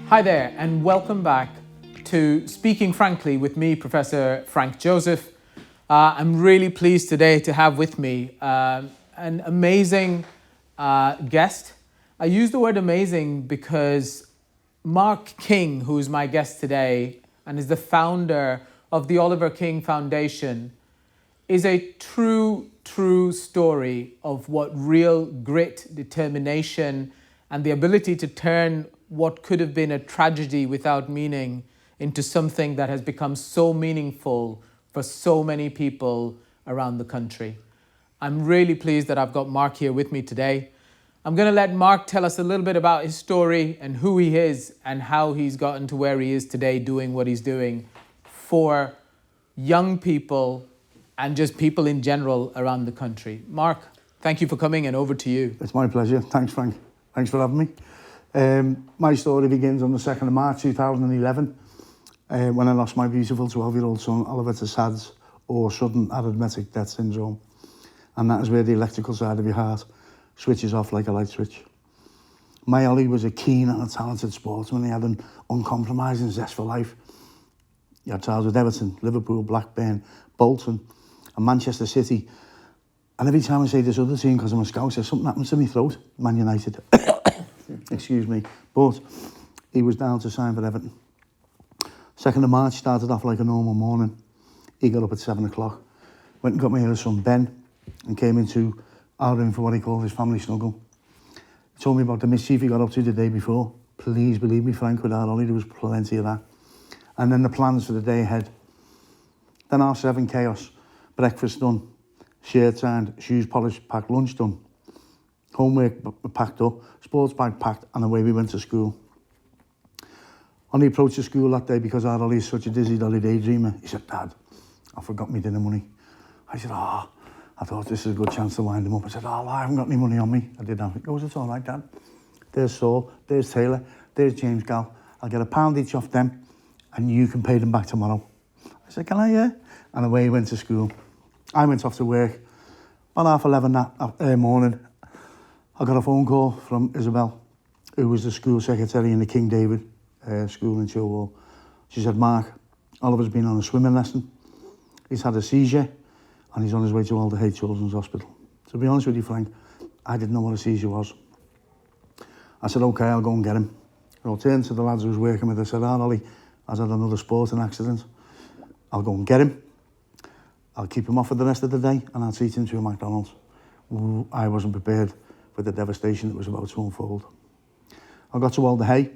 Hi there, and welcome back to Speaking Frankly with me, Professor Frank Joseph. I'm really pleased today to have with me an amazing guest. I use the word amazing because Mark King, who is my guest today and is the founder of the Oliver King Foundation, is a true story of what real grit, determination, and the ability to turn what could have been a tragedy without meaning into something that has become so meaningful for so many people around the country. I'm really pleased that I've got Mark here with me today. I'm going to let Mark tell us a little bit about his story and who he is and how he's gotten to where he is today doing what he's doing for young people and just people in general around the country. Mark, thank you for coming, and over to you. It's my pleasure. Thanks, Frank. Thanks for having me. My story begins on the 2nd of March 2011 when I lost my beautiful 12-year-old son Oliver to SADS, or Sudden Arrhythmic Death Syndrome. And that is where the electrical side of your heart switches off like a light switch. My Ollie was a keen and a talented sportsman. He had an uncompromising zest for life. He had ties with Everton, Liverpool, Blackburn, Bolton and Manchester City. And every time I say this other team, because I'm a Scouser, something happens to my throat. Man United. Excuse me. But he was down to sign for Everton. 2nd of March started off like a normal morning. He got up at 7 o'clock, went and got my other son Ben, and came into our room for what he called his family snuggle. He told me about the mischief he got up to the day before. Please believe me, Frank, with our Ollie, there was plenty of that. And then the plans for the day ahead. Then R7 chaos, breakfast done, shirt signed, shoes polished, packed, lunch done. Homework packed up, sports bag packed, and away we went to school. On the approach to school that day, because our Ollie is such a dizzy-dolly daydreamer, he said, "Dad, I forgot my dinner money." I said, I thought this is a good chance to wind him up. I said, I haven't got any money on me. I did have it. He goes, "It's all right, Dad. There's Saul, there's Taylor, there's James Gal. I'll get £1 each off them, and you can pay them back tomorrow." I said, "Can I?" "Yeah." And away he went to school. I went off to work. About 11:30 that morning, I got a phone call from Isabel, who was the school secretary in the King David school in Chilwell. She said, "Mark, Oliver's been on a swimming lesson. He's had a seizure, and he's on his way to Outer Hebrides Children's Hospital." To be honest with you, Frank, I didn't know what a seizure was. I said, "Okay, I'll go and get him." I turned to the lads who was working with. I said, Ollie has had another sporting accident. I'll go and get him. I'll keep him off for the rest of the day, and I'll treat him to a McDonald's." I wasn't prepared for the devastation that was about to unfold. I got to Outer Hebrides,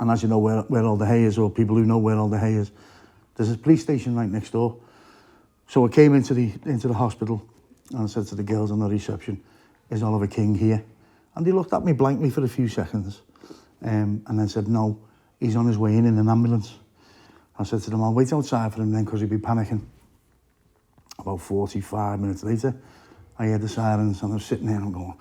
and as you know where Outer Hebrides is, or people who know where Outer Hebrides is, there's a police station right next door. So I came into the hospital, and I said to the girls on the reception, "Is Oliver King here?" And they looked at me blankly for a few seconds, and then said, "No, he's on his way in an ambulance." I said to them, "I'll wait outside for him then, because he'd be panicking." About 45 minutes later, I heard the sirens, and I was sitting there and I'm going,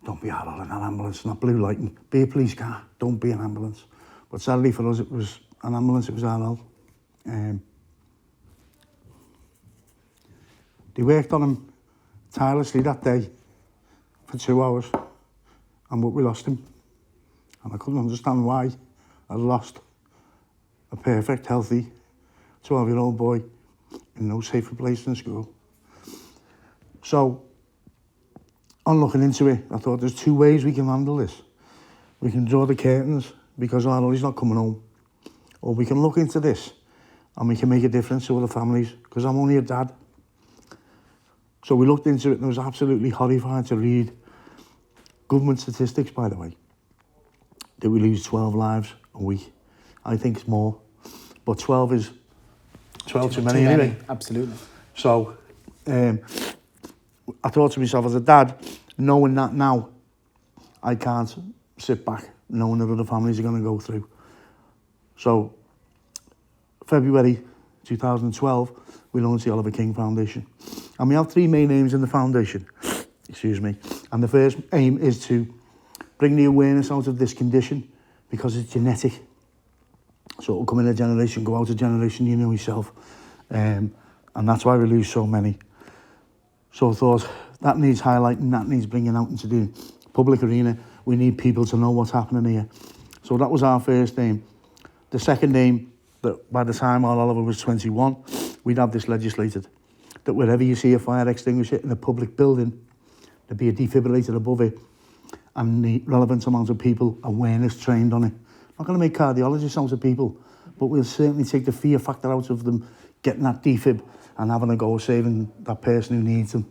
"Don't be out in an ambulance, not blue lighting. Be a police car, don't be an ambulance." But sadly for us, it was an ambulance, it was our old. They worked on him tirelessly that day for 2 hours, but we lost him. And I couldn't understand why I'd lost a perfect, healthy 12-year-old boy in no safer place than school. So, on looking into it, I thought there's 2 ways we can handle this. We can draw the curtains because Arnold's not coming home, or we can look into this and we can make a difference to other families, because I'm only a dad. So we looked into it, and I was absolutely horrified to read government statistics, by the way, that we lose 12 lives a week. I think it's more, but 12 is 12 too many anyway. Absolutely. So I thought to myself, as a dad, knowing that now, I can't sit back knowing that other families are going to go through. So February 2012, we launched the Oliver King Foundation. And we have 3 main aims in the foundation, excuse me. And the first aim is to bring the awareness out of this condition, because it's genetic. So it'll come in a generation, go out a generation, you know yourself. And that's why we lose so many. So I thought, that needs highlighting, that needs bringing out into the public arena. We need people to know what's happening here. So that was our first aim. The second aim, that by the time our Oliver was 21, we'd have this legislated, that wherever you see a fire extinguisher in a public building, there'd be a defibrillator above it, and the relevant amount of people awareness trained on it. Not going to make cardiologists out of people, but we'll certainly take the fear factor out of them getting that defib and having a go saving that person who needs them.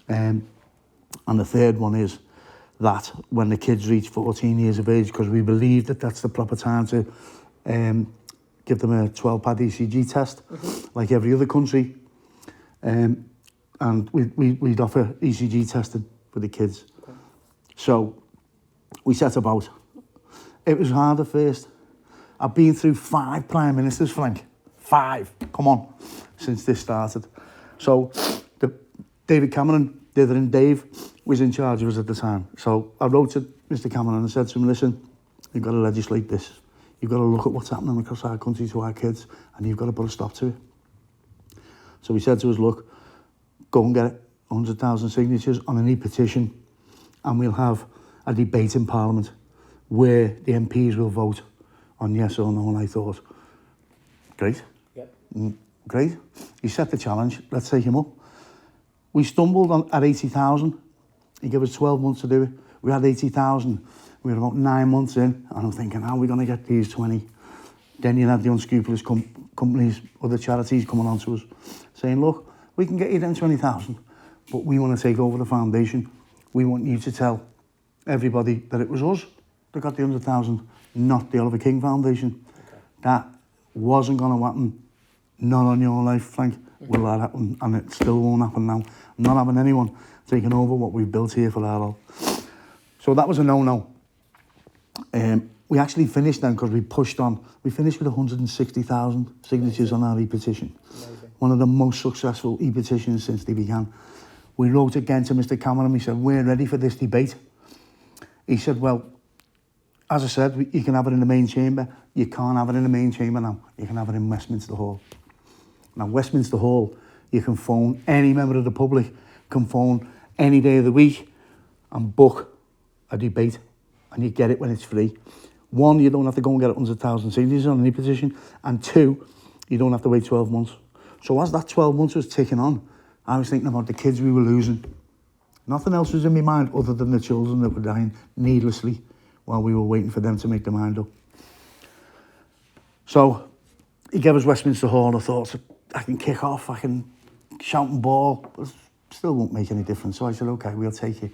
And the third one is that when the kids reach 14 years of age, because we believe that that's the proper time to give them a 12-pad ECG test, like every other country. And we'd offer ECG testing for the kids. Okay. So we set about. It was hard at first. I've been through 5 prime ministers, Frank. 5, come on, since this started. So David Cameron, Dithering Dave, was in charge of us at the time. So I wrote to Mr Cameron and said to him, listen, you've got to legislate this. You've got to look at what's happening across our country to our kids, and you've got to put a stop to it. So he said to us, look, go and get 100,000 signatures on an e-petition, and we'll have a debate in Parliament where the MPs will vote on yes or no. And I thought, great. Yep. Great. He set the challenge. Let's take him up. We stumbled on at 80,000. He gave us 12 months to do it. We had 80,000. We were about 9 months in, and I'm thinking, how are we going to get these 20? Then you had the unscrupulous companies, other charities coming on to us, saying, look, we can get you them 20,000, but we want to take over the foundation. We want you to tell everybody that it was us that got the 100,000, not the Oliver King Foundation. Okay. That wasn't going to happen. Not on your life, Frank. Will that happen? And it still won't happen now. I'm not having anyone taking over what we've built here for our all. So that was a no-no. We actually finished then because we pushed on. We finished with 160,000 signatures on our e-petition. Amazing. One of the most successful e-petitions since they began. We wrote again to Mr Cameron. We said, we're ready for this debate. He said, well, as I said, you can have it in the main chamber. You can't have it in the main chamber now. You can have it in Westminster Hall. Now, Westminster Hall, you can phone any member of the public, can phone any day of the week and book a debate, and you get it when it's free. 1, you don't have to go and get 100,000 signatures on any petition, and 2, you don't have to wait 12 months. So as that 12 months was ticking on, I was thinking about the kids we were losing. Nothing else was in my mind other than the children that were dying needlessly while we were waiting for them to make their mind up. So he gave us Westminster Hall. I thought, I can kick off, I can shout and bawl, but still won't make any difference. So I said, okay, we'll take it.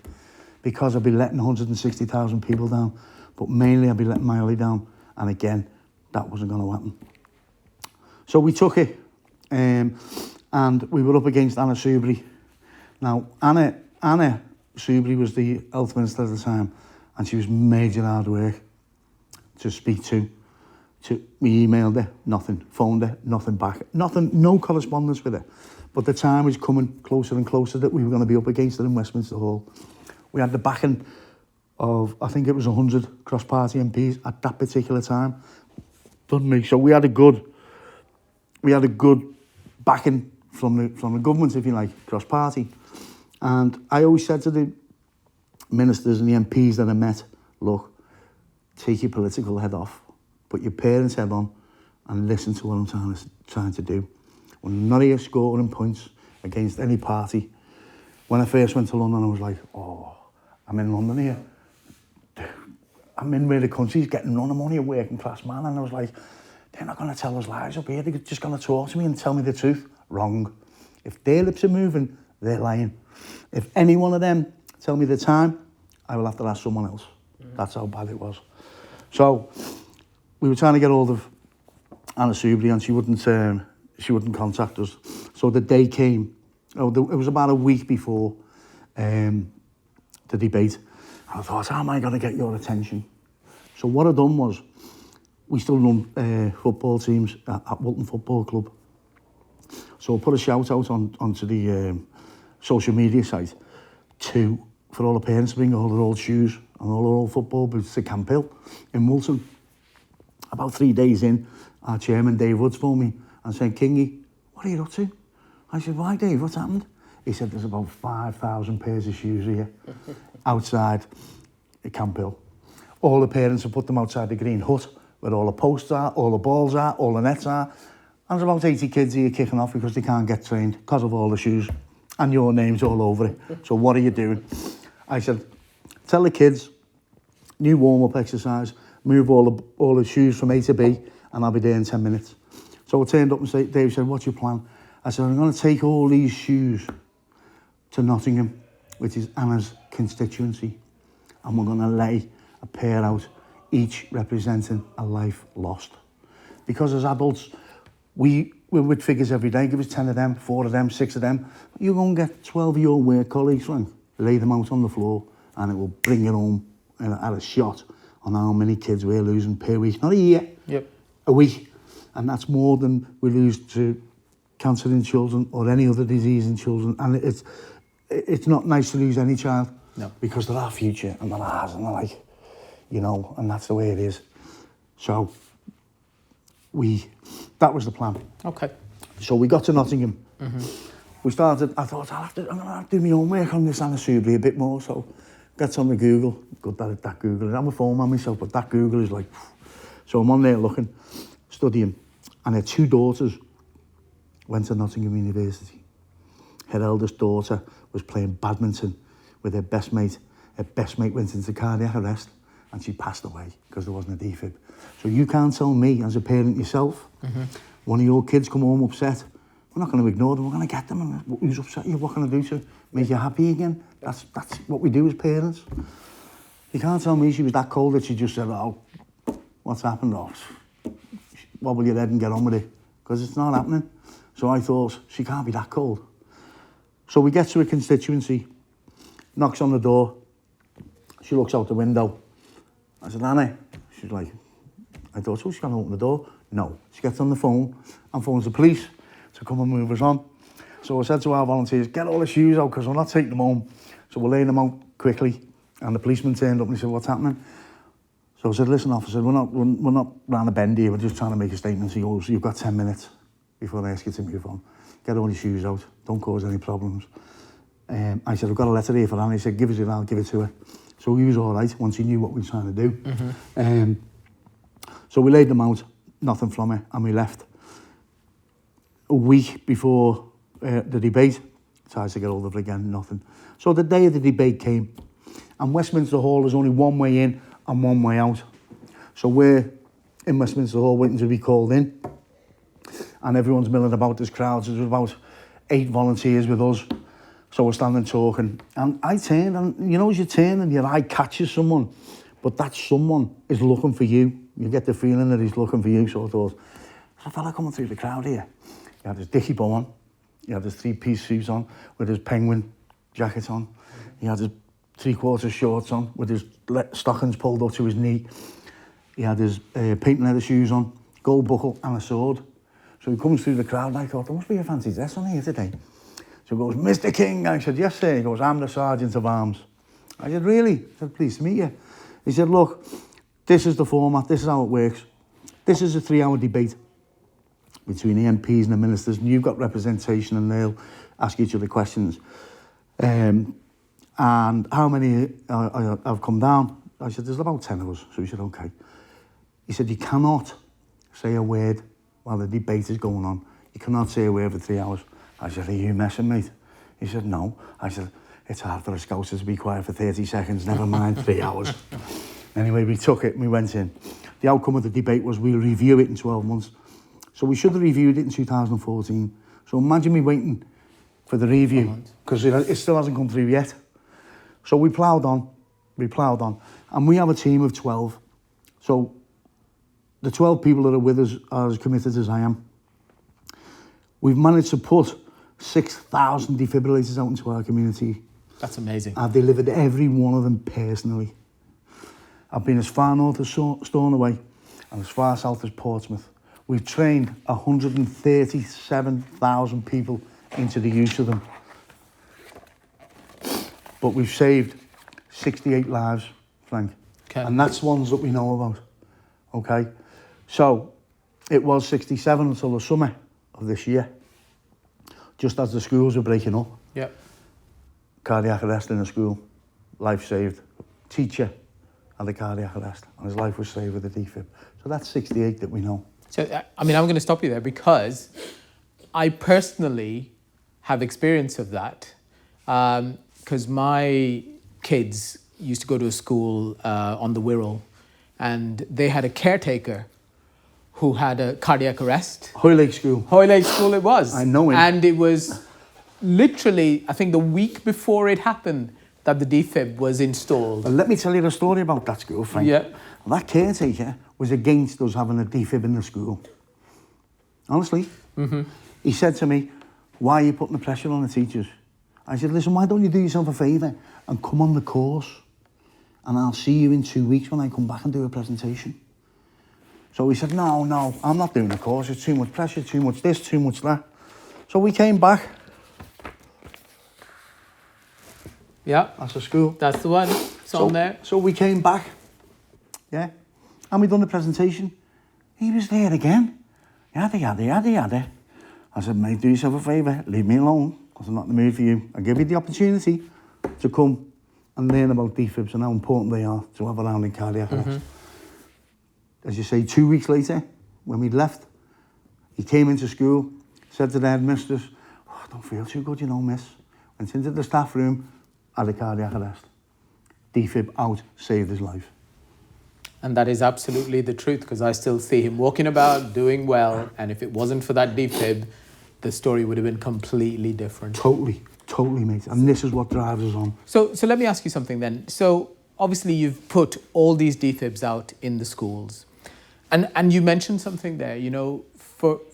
Because I'll be letting 160,000 people down, but mainly I'll be letting Miley down. And again, that wasn't going to happen. So we took it, and we were up against Anna Soubry. Now, Anna Soubry was the health minister at the time, and she was major hard work to speak to. We emailed her, nothing. Phoned her, nothing back. Nothing, no correspondence with her. But the time was coming closer and closer that we were going to be up against her in Westminster Hall. We had the backing of, I think it was 100 cross-party MPs at that particular time. Doesn't make so. We had a good backing from the government, if you like, cross-party. And I always said to the ministers and the MPs that I met, look, take your political head off, put your parents' head on, and listen to what I'm trying to do. We're not here scoring points against any party. When I first went to London, I was like, oh, I'm in London here. I'm in where the country's getting run. I'm only a working class man. And I was like, they're not going to tell us lies up here. They're just going to talk to me and tell me the truth. Wrong. If their lips are moving, they're lying. If any one of them tell me the time, I will have to ask someone else. That's how bad it was. So we were trying to get hold of Anna Soubry, and she wouldn't contact us. So the day came. It was about a week before the debate. I thought, how am I going to get your attention? So what I done was, we still run football teams at Wilton Football Club. So I put a shout out onto the social media site for all the parents to bring all their old shoes and all their old football boots to Camp Hill in Wilton. About 3 days in, our chairman, Dave Woods, phoned me and said, Kingy, what are you up to? I said, why, Dave, what's happened? He said, there's about 5,000 pairs of shoes here outside Camp Hill. all the parents have put them outside the green hut where all the posts are, all the balls are, all the nets are. And there's about 80 kids here kicking off because they can't get trained because of all the shoes. And your name's all over it. So what are you doing? I said, tell the kids, new warm-up exercise, move all the shoes from A to B, and I'll be there in 10 minutes. So I turned up and said, Dave said, what's your plan? I said, I'm going to take all these shoes to Nottingham, which is Anna's constituency, and we're going to lay a pair out, each representing a life lost. Because as adults, we're with figures every day. Give us 10 of them, 4 of them, 6 of them. You go and get 12 of your work colleagues, Frank, lay them out on the floor, and it will bring it home at a shot on how many kids we're losing per week. Not a year, a week. And that's more than we lose to cancer in children or any other disease in children. And it's not nice to lose any child. No. Because they're our future and they're ours, and they're like, you know, and that's the way it is. So that was the plan. Okay. So we got to Nottingham. We started, I thought, I'm going to have to do my own work on this Anna Subri a bit more. So got on the Google. Good that Google. I'm a phone man myself, but that Google is like, so I'm on there looking, studying. And her 2 daughters went to Nottingham University. Her eldest daughter was playing badminton with her best mate. Her best mate went into cardiac arrest and she passed away because there wasn't a defib. So you can't tell me as a parent yourself, one of your kids come home upset, we're not going to ignore them, we're going to get them. And who's upset you? What can I do to make you happy again? That's what we do as parents. You can't tell me she was that cold that she just said, oh, what's happened? Oh, wobble your head and get on with it. Because it's not happening. So I thought, she can't be that cold. So we get to a constituency, knocks on the door, she looks out the window. I said, Annie, she's like, I thought, oh, she's going to open the door. No, she gets on the phone and phones the police to come and move us on. So I said to our volunteers, get all the shoes out because we're not taking them home. So we're laying them out quickly. And the policeman turned up and he said, what's happening? So I said, listen, officer, we're not round a bend here. We're just trying to make a statement. He goes, you've got 10 minutes before I ask you to move on. Get all your shoes out. Don't cause any problems. I said, I've got a letter here for Annie. He said, give us it, I'll give it to her. So he was all right once he knew what we were trying to do. So we laid them out, nothing from it, and we left. A week before the debate, tried to get hold of it again, nothing. So the day of the debate came, and Westminster Hall is only one way in and one way out. So we're in Westminster Hall waiting to be called in, and everyone's milling about, there's crowds. There's about 8 volunteers with us. So we're standing talking, and I turned, and you know, as you turn and your eye catches someone, but that someone is looking for you. You get the feeling that he's looking for you. So I thought, there's a fella coming through the crowd here. He had his dicky bow on, he had his 3-piece suit on with his penguin jacket on, he had his 3/4 shorts on with his stockings pulled up to his knee, he had his patent leather shoes on, gold buckle and a sword. So he comes through the crowd, and I thought, there must be a fancy dress on here today. So he goes, Mr. King. I said, yes, sir. He goes, I'm the Sergeant of Arms. I said, really? I said, pleased to meet you. He said, look, this is the format, this is how it works. This is a 3-hour debate between the MPs and the ministers, and you've got representation, and they'll ask each other questions. And how many have come down? I said, there's about 10 of us. So he said, okay. He said, you cannot say a word while the debate is going on. You cannot say a word for 3 hours. I said, are you messing, mate? He said, no. I said, it's hard for a scouser to be quiet for 30 seconds, never mind 3 hours. Anyway, we took it and we went in. The outcome of the debate was we'll review it in 12 months. So we should have reviewed it in 2014. So imagine me waiting for the review, because it still hasn't come through yet. So we ploughed on, and we have a team of 12. So the 12 people that are with us are as committed as I am. We've managed to put 6,000 defibrillators out into our community. That's amazing. I've delivered every one of them personally. I've been as far north as Stornoway and as far south as Portsmouth. We've trained 137,000 people into the use of them. But we've saved 68 lives, Frank. Okay. And that's ones that we know about. Okay? So it was 67 until the summer of this year, just as the schools were breaking up. Yep. Cardiac arrest in a school, life saved. Teacher had a cardiac arrest, and his life was saved with a defib. So that's 68 that we know. So, I mean, I'm going to stop you there because I personally have experience of that. Because my kids used to go to a school on the Wirral, and they had a caretaker who had a cardiac arrest. Hoylake School. Hoylake School it was. I know him. And it was literally, I think the week before it happened, that the defib was installed. Well, let me tell you the story about that school, Frank. Yeah. That caretaker was against us having a defib in the school. Honestly. Mm-hmm. He said to me, why are you putting the pressure on the teachers? I said, listen, why don't you do yourself a favour and come on the course, and I'll see you in 2 weeks when I come back and do a presentation. So he said, no, I'm not doing the course. It's too much pressure, too much this, too much that. So we came back. Yeah. That's the school. That's the one. It's on there. So we came back, yeah, and we done the presentation. He was there again. Yada. I said, mate, do yourself a favour, leave me alone, because I'm not in the mood for you. I'll give you the opportunity to come and learn about defibs and how important they are to have around in cardiac arrest. As you say, 2 weeks later, when we left, he came into school, said to the headmistress, I don't feel too good, you know, miss. Went into the staff room, had a cardiac arrest. Defib out, saved his life. And that is absolutely the truth, because I still see him walking about, doing well, and if it wasn't for that defib, the story would have been completely different. Totally, mate. And this is what drives us on. So let me ask you something then. So obviously you've put all these defibs out in the schools, and you mentioned something there. You know,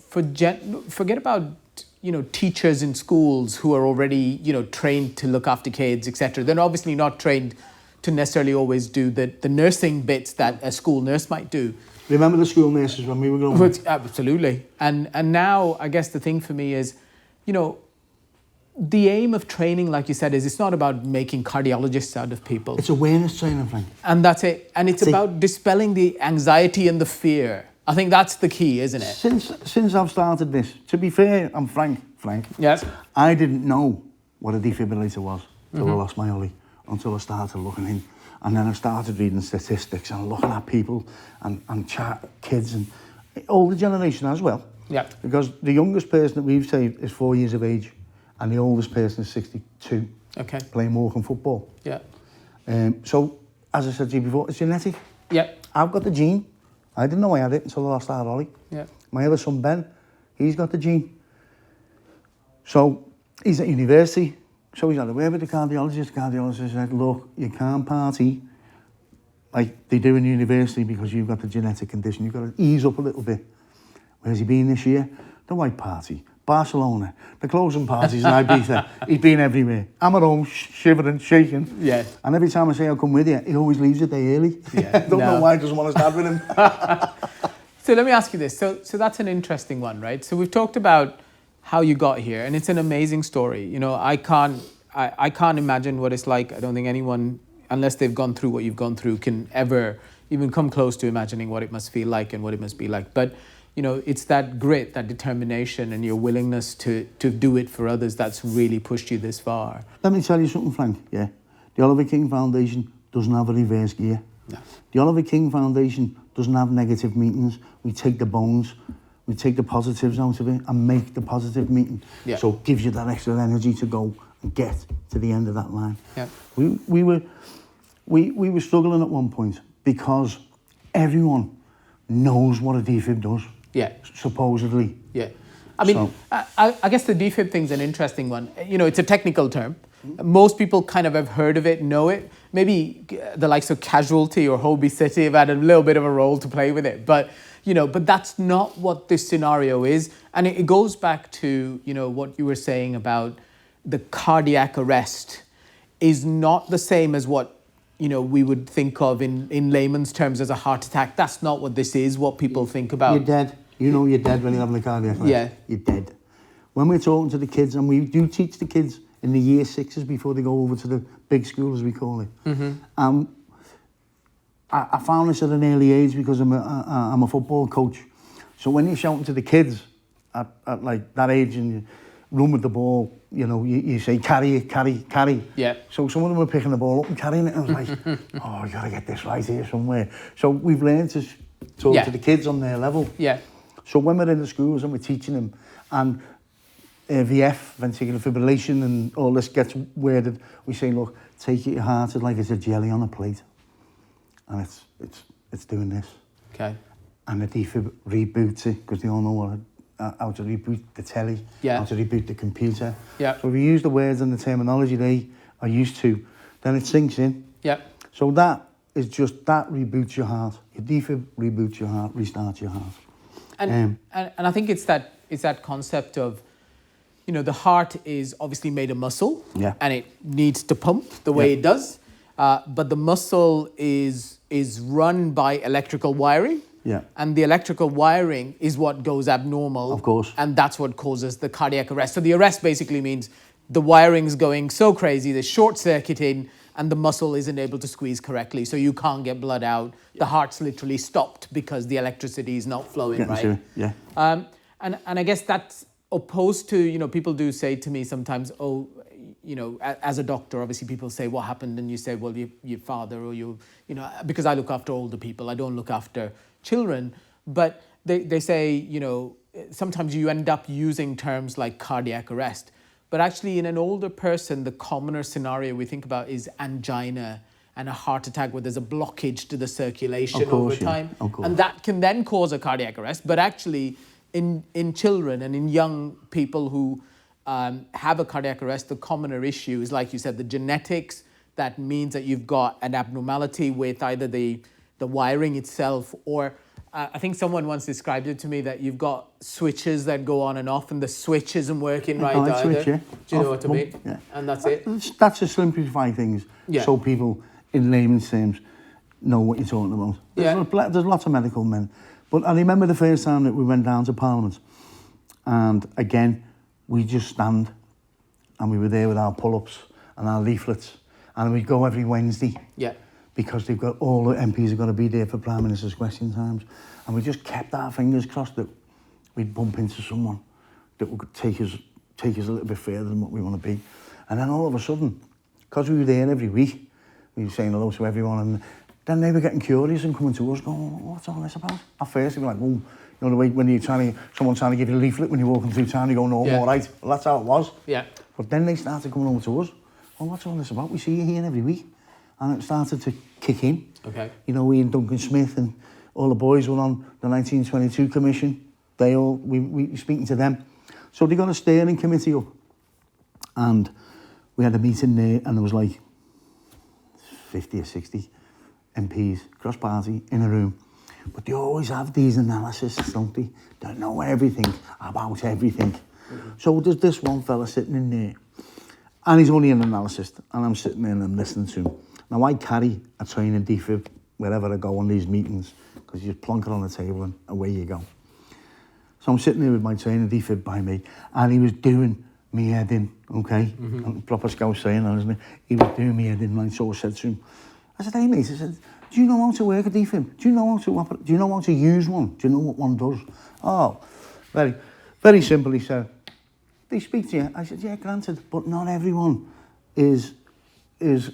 forget about teachers in schools who are already trained to look after kids, etc. They're obviously not trained to necessarily always do the nursing bits that a school nurse might do. Remember the school nurses when we were growing up? Absolutely. And now I guess the thing for me is, the aim of training, like you said, is it's not about making cardiologists out of people. It's awareness training, Frank. And that's it. And it's about dispelling the anxiety and the fear. I think that's the key, isn't it? Since I've started this, to be fair, I'm Frank. Yes. I didn't know what a defibrillator was till I lost my Ollie, until I started looking in. And then I started reading statistics and looking at people and kids and older generation as well. Yeah. Because the youngest person that we've saved is 4 years of age, and the oldest person is 62. Okay. Playing walking football. Yeah. So, as I said to you before, it's genetic. Yeah. I've got the gene. I didn't know I had it until I lost our Ollie. Yeah. My other son, Ben, he's got the gene. So, he's at university. So he's had a word with the cardiologist. The cardiologist said, look, you can't party like they do in university because you've got the genetic condition. You've got to ease up a little bit. Where's he been this year? The white party, Barcelona, the closing parties in Ibiza. He's been everywhere. I'm at home shivering, shaking. Yeah. And every time I say I'll come with you, he always leaves a day early. Yeah. Don't know why, he doesn't want to start with him. So let me ask you this. So that's an interesting one, right? So we've talked about how you got here, and it's an amazing story. I can't imagine what it's like. I don't think anyone, unless they've gone through what you've gone through, can ever even come close to imagining what it must feel like and what it must be like. But it's that grit, that determination, and your willingness to do it for others that's really pushed you this far. Let me tell you something, Frank. Yeah, the Oliver King Foundation doesn't have a reverse gear. No. The Oliver King Foundation doesn't have negative meetings. We take the bones. We take the positives out of it and make the positive meeting. Yeah. So it gives you that extra energy to go and get to the end of that line. Yeah. We were struggling at one point because everyone knows what a defib does. Yeah. Supposedly. Yeah. I mean, I guess the defib thing's an interesting one. It's a technical term. Most people kind of have heard of it, know it. Maybe the likes of Casualty or Holby City have had a little bit of a role to play with it. But that's not what this scenario is. And it goes back to, what you were saying about the cardiac arrest is not the same as what, we would think of in layman's terms as a heart attack. That's not what this is, what people think about. You're dead. You're dead when you're having a cardiac arrest. Yeah. You're dead. When we're talking to the kids, and we do teach the kids in the year sixes before they go over to the big school, as we call it. Mm-hmm. I found this at an early age because I'm a football coach. So when you're shouting to the kids at like that age, and run with the ball, you say carry it, carry. Yeah. So some of them were picking the ball up and carrying it, and I was like, oh, you got to get this right here somewhere. So we've learned to talk to the kids on their level. Yeah. So when we're in the schools and we're teaching them, and VF, ventricular fibrillation, and all this gets worded, we say, look, take it your heart like it's a jelly on a plate, and it's doing this. Okay. And the defib reboots it, because they all know how to reboot the telly, how to reboot the computer. Yeah. So if you use the words and the terminology they are used to, then it sinks in. Yeah. So that reboots your heart. Your defib reboots your heart, restarts your heart. And I think it's that concept of, the heart is obviously made of muscle, and it needs to pump the way it does, but the muscle is run by electrical wiring. Yeah. And the electrical wiring is what goes abnormal. Of course. And that's what causes the cardiac arrest. So the arrest basically means the wiring's going so crazy, there's short-circuiting, and the muscle isn't able to squeeze correctly. So you can't get blood out. The heart's literally stopped because the electricity is not flowing, right? Yeah. And I guess that's opposed to, people do say to me sometimes, as a doctor, obviously people say, what happened? And you say, well, your father or because I look after older people, I don't look after children. But they say, sometimes you end up using terms like cardiac arrest. But actually in an older person, the commoner scenario we think about is angina and a heart attack where there's a blockage to the circulation over time. And that can then cause a cardiac arrest. But actually in children and in young people who have a cardiac arrest, the commoner issue is, like you said, the genetics. That means that you've got an abnormality with either the wiring itself, or I think someone once described it to me that you've got switches that go on and off and the switch isn't working right either. Switch, yeah. Do you know what I mean? Yeah. And that's it. That's to simplify things, so people in layman's terms know what you're talking about. There's lots of medical men. But I remember the first time that we went down to Parliament, and again, we just stand, and we were there with our pull-ups and our leaflets, and we'd go every Wednesday. Yeah. Because they've got, all the MPs are going to be there for Prime Minister's question times. And we just kept our fingers crossed that we'd bump into someone that would take us a little bit further than what we want to be. And then all of a sudden, because we were there every week, we were saying hello to everyone, and then they were getting curious and coming to us going, what's all this about? At first, they were like, well, the way when someone's trying to give you a leaflet when you're walking through town, you go, no, I'm all right. Well, that's how it was. Yeah. But then they started coming over to us. Well, what's all this about? We see you here every week. And it started to kick in. Okay. Ian Duncan Smith and all the boys were on the 1922 Commission. We were speaking to them. So they got a steering committee up. And we had a meeting there, and there was like 50 or 60 MPs, cross-party, in a room. But they always have these analysts, don't they? They know everything about everything. Mm-hmm. So there's this one fella sitting in there, and he's only an analyst, and I'm sitting there and I'm listening to him. Now, I carry a training defib wherever I go on these meetings, because you just plonk it on the table and away you go. So I'm sitting there with my training defib by me, and he was doing me head in, okay? Mm-hmm. Proper scout saying that, isn't it? He was doing me head in, and so I said to him, I said, hey mate, I said, do you know how to work a defib? Do you know how to use one? Do you know what one does? Oh, very, very simple, he said. They speak to you. I said, yeah, granted, but not everyone is as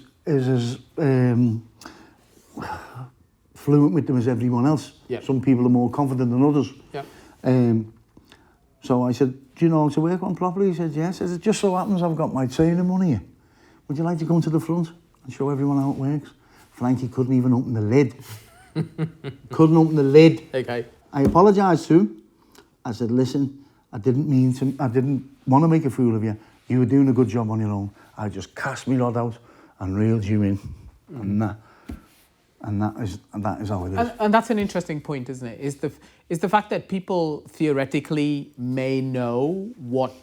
fluent with them as everyone else. Yep. Some people are more confident than others. Yep. So I said, do you know how to work one properly? He said, yes. I said, it just so happens I've got my training money here. Would you like to come to the front and show everyone how it works? Frankie couldn't even open the lid. Couldn't open the lid. Okay. I apologised to him. I said, listen, I didn't want to make a fool of you. You were doing a good job on your own. I just cast my rod out and reeled you in. Mm. And that is how it is. And that's an interesting point, isn't it? Is the fact that people theoretically may know what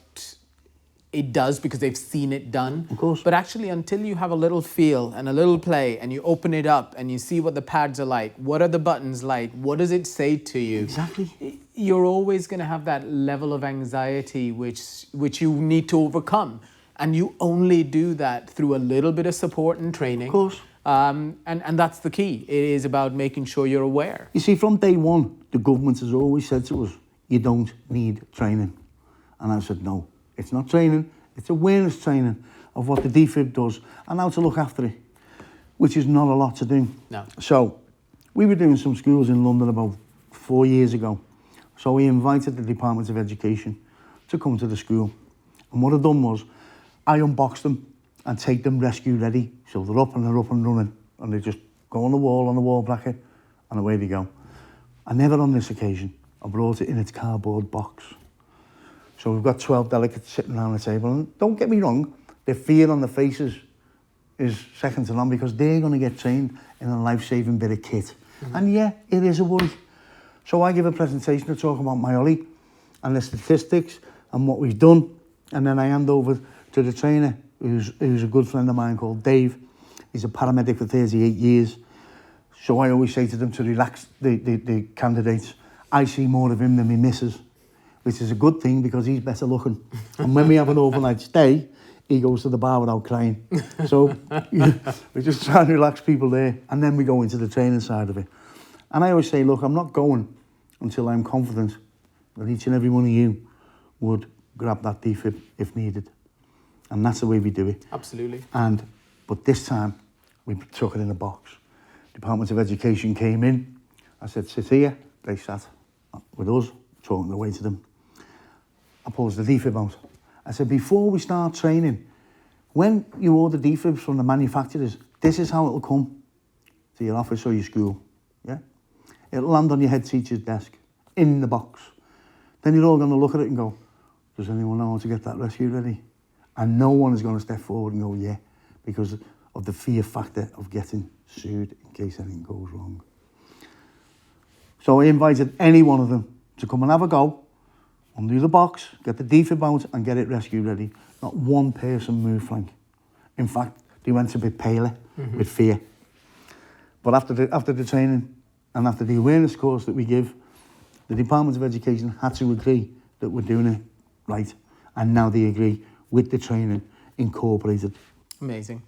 it does because they've seen it done. Of course. But actually, until you have a little feel and a little play and you open it up and you see what the pads are like, what are the buttons like, what does it say to you? Exactly. You're always going to have that level of anxiety which you need to overcome. And you only do that through a little bit of support and training. Of course. And that's the key. It is about making sure you're aware. You see, from day one, the government has always said to us, you don't need training. And I said, no. It's not training, it's awareness training of what the defib does and how to look after it, which is not a lot to do. No. So we were doing some schools in London about 4 years ago. So we invited the Department of Education to come to the school. And what I've done was I unbox them and take them rescue ready. So they're up and running. And they just go on the wall bracket, and away they go. And never on this occasion, I brought it in its cardboard box. So we've got 12 delegates sitting around the table. And don't get me wrong, the fear on the faces is second to none because they're going to get trained in a life-saving bit of kit. Mm-hmm. And yeah, it is a worry. So I give a presentation to talk about my Ollie and the statistics and what we've done. And then I hand over to the trainer, who's a good friend of mine called Dave. He's a paramedic for 38 years. So I always say to them to relax the candidates. I see more of him than me missus, which is a good thing because he's better looking. And when we have an overnight stay, he goes to the bar without crying. So we just try and relax people there. And then we go into the training side of it. And I always say, look, I'm not going until I'm confident that each and every one of you would grab that defib if needed. And that's the way we do it. Absolutely. But this time, we took it in a box. Department of Education came in. I said, sit here. They sat with us, talking away to them. I pulls the defib out. I said, before we start training, when you order defibs from the manufacturers, this is how it'll come to your office or your school. Yeah? It'll land on your head teacher's desk, in the box. Then you're all going to look at it and go, does anyone know how to get that rescue ready? And no one is going to step forward and go, yeah, because of the fear factor of getting sued in case anything goes wrong. So I invited any one of them to come and have a go, undo the box, get the defib out and get it rescue ready. Not one person moved, Frank. In fact, they went a bit paler with fear. But after the training and after the awareness course that we give, the Department of Education had to agree that we're doing it right. And now they agree with the training incorporated. Amazing.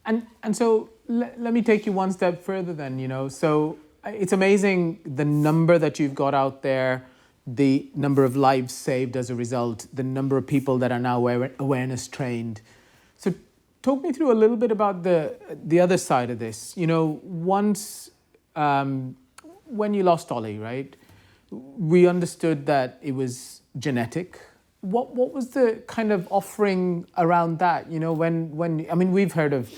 And so let me take you one step further then, you know. So it's amazing the number that you've got out there, the number of lives saved as a result, the number of people that are now awareness trained. So talk me through a little bit about the other side of this. You know, once when you lost Ollie, right, we understood that it was genetic. What was the kind of offering around that? You know, when I mean, we've heard of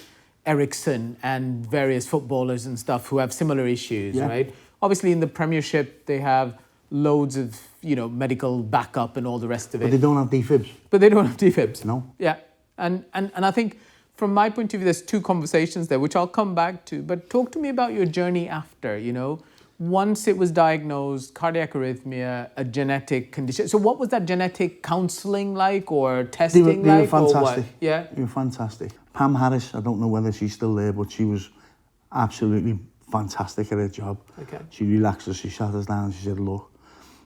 Ericsson and various footballers and stuff who have similar issues, right? Obviously, in the Premiership, they have loads of, you know, medical backup and all the rest of it. But they don't have defibs. But they don't have defibs. No. Yeah. And I think from my point of view, there's two conversations there, which I'll come back to. But talk to me about your journey after, you know, once it was diagnosed, cardiac arrhythmia, a genetic condition. So what was that genetic counselling like or testing they like? were fantastic. Or what? Yeah. They were fantastic. Pam Harris, I don't know whether she's still there, but she was absolutely fantastic at her job. Okay. She relaxed us, she sat us down, she said, look,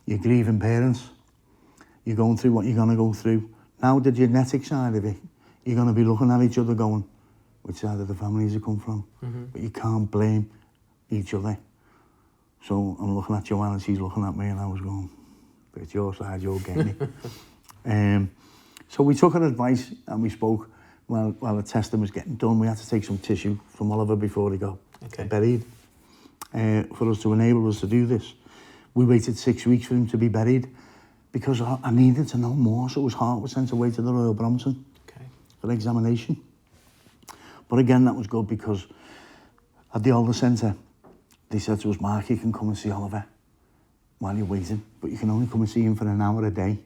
you're grieving parents, you're going through what you're going to go through. Now the genetic side of it, you're going to be looking at each other going, which side of the families you come from? But you can't blame each other. So I'm looking at Joanne and she's looking at me and I was going, but it's your side, you're getting it. So we took her advice and we spoke. While the testing was getting done, we had to take some tissue from Oliver before they got buried. For us to enable us to do this. We waited 6 weeks for him to be buried because I needed to know more. So his heart was sent away to the Royal Brompton for examination. But again, that was good because at the older centre, they said to us, Mark, you can come and see Oliver while you're waiting, but you can only come and see him for an hour a day.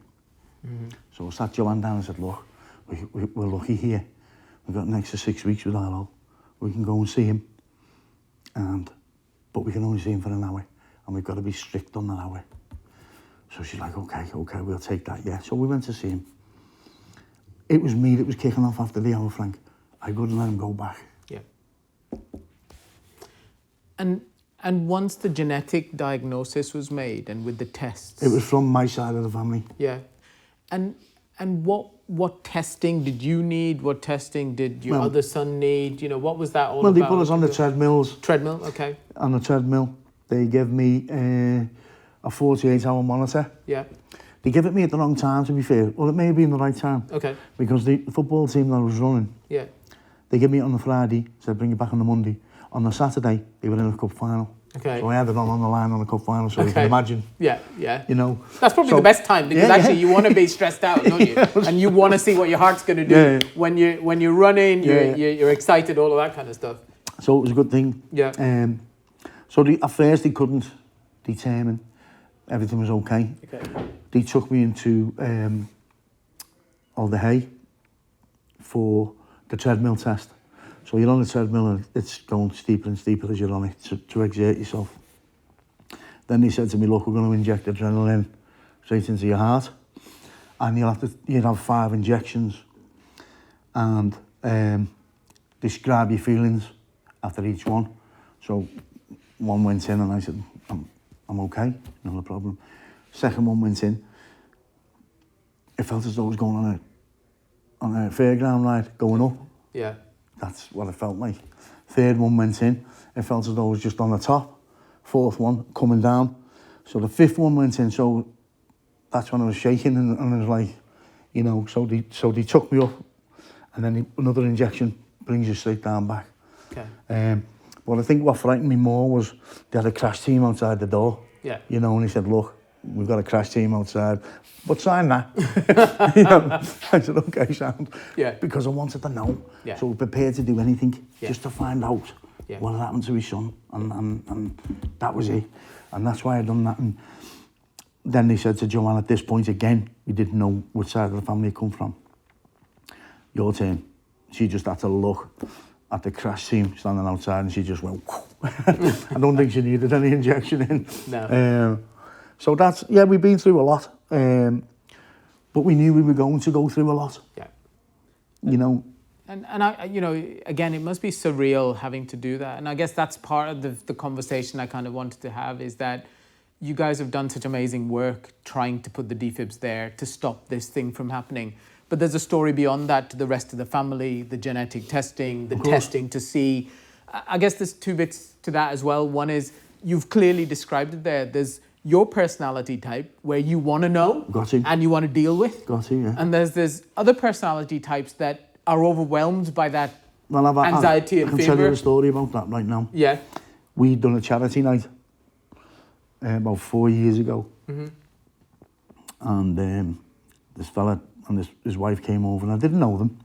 So I sat Joanne down and said, look, we're lucky here. We've got an extra 6 weeks with Arlo. We can go and see him, but we can only see him for an hour, and we've got to be strict on that hour. So she's like, okay, we'll take that, yeah. So we went to see him. It was me that was kicking off after the hour, Frank. I wouldn't let him go back. Yeah. And once the genetic diagnosis was made and with the tests... It was from my side of the family. Yeah. And what testing did you need? What testing did your other son need? You know, what was that all about? Well, they put us on the treadmills. Treadmill, okay. On the treadmill. They gave me a 48-hour monitor. Yeah. They give it me at the wrong time, to be fair. Well, it may have been the right time. Okay. Because the football team that I was running, Yeah. they give me it on the Friday, said bring it back on the Monday. On the Saturday, they were in a cup final. Okay. So I had it on the line on the cup final, so you can imagine. Yeah, yeah. You know. That's probably the best time, because actually you want to be stressed out, don't you? And you want to see what your heart's going to do when you're running. You're excited, all of that kind of stuff. So it was a good thing. Yeah. So at first they couldn't determine everything was okay. They took me into Outer Hebrides for the treadmill test. So you're on the treadmill and it's going steeper and steeper as you're on it to exert yourself. Then they said to me, look, we're going to inject adrenaline straight into your heart, and you'll have 5 injections, and describe your feelings after each one. So one went in and I said, I'm okay, not a problem. Second one went in, it felt as though I was going on a fairground ride, going up. Yeah. That's what it felt like. Third one went in, it felt as though I was just on the top. Fourth one, coming down. So the fifth one went in, so that's when I was shaking, and I was like, you know, so they took me up, and then another injection brings you straight down back. Okay. But I think what frightened me more was they had a crash team outside the door. Yeah. You know, and he said, look, we've got a crash team outside, but sign that. You know, I said, okay, sound. Yeah. Because I wanted to know. Yeah. So I was prepared to do anything just to find out what had happened to his son. And that was it. And that's why I done that. And then they said to Joanne, at this point again, we didn't know which side of the family it come from. Your turn. She just had to look at the crash team standing outside, and she just went, I don't think she needed any injection in. No. So that's, we've been through a lot. But we knew we were going to go through a lot. Yeah. You know. And I, you know, again, it must be surreal having to do that. And I guess that's part of the conversation I kind of wanted to have, is that you guys have done such amazing work trying to put the defibs there to stop this thing from happening. But there's a story beyond that to the rest of the family, the genetic testing, the testing to see. I guess there's 2 bits to that as well. One is, you've clearly described it there. There's your personality type, where you want to know and you want to deal with. And there's other personality types that are overwhelmed by that anxiety and fear. I can tell you a story about that right now. Yeah. We'd done a charity night about 4 years ago. Mm-hmm. And this fella and his wife came over, and I didn't know them.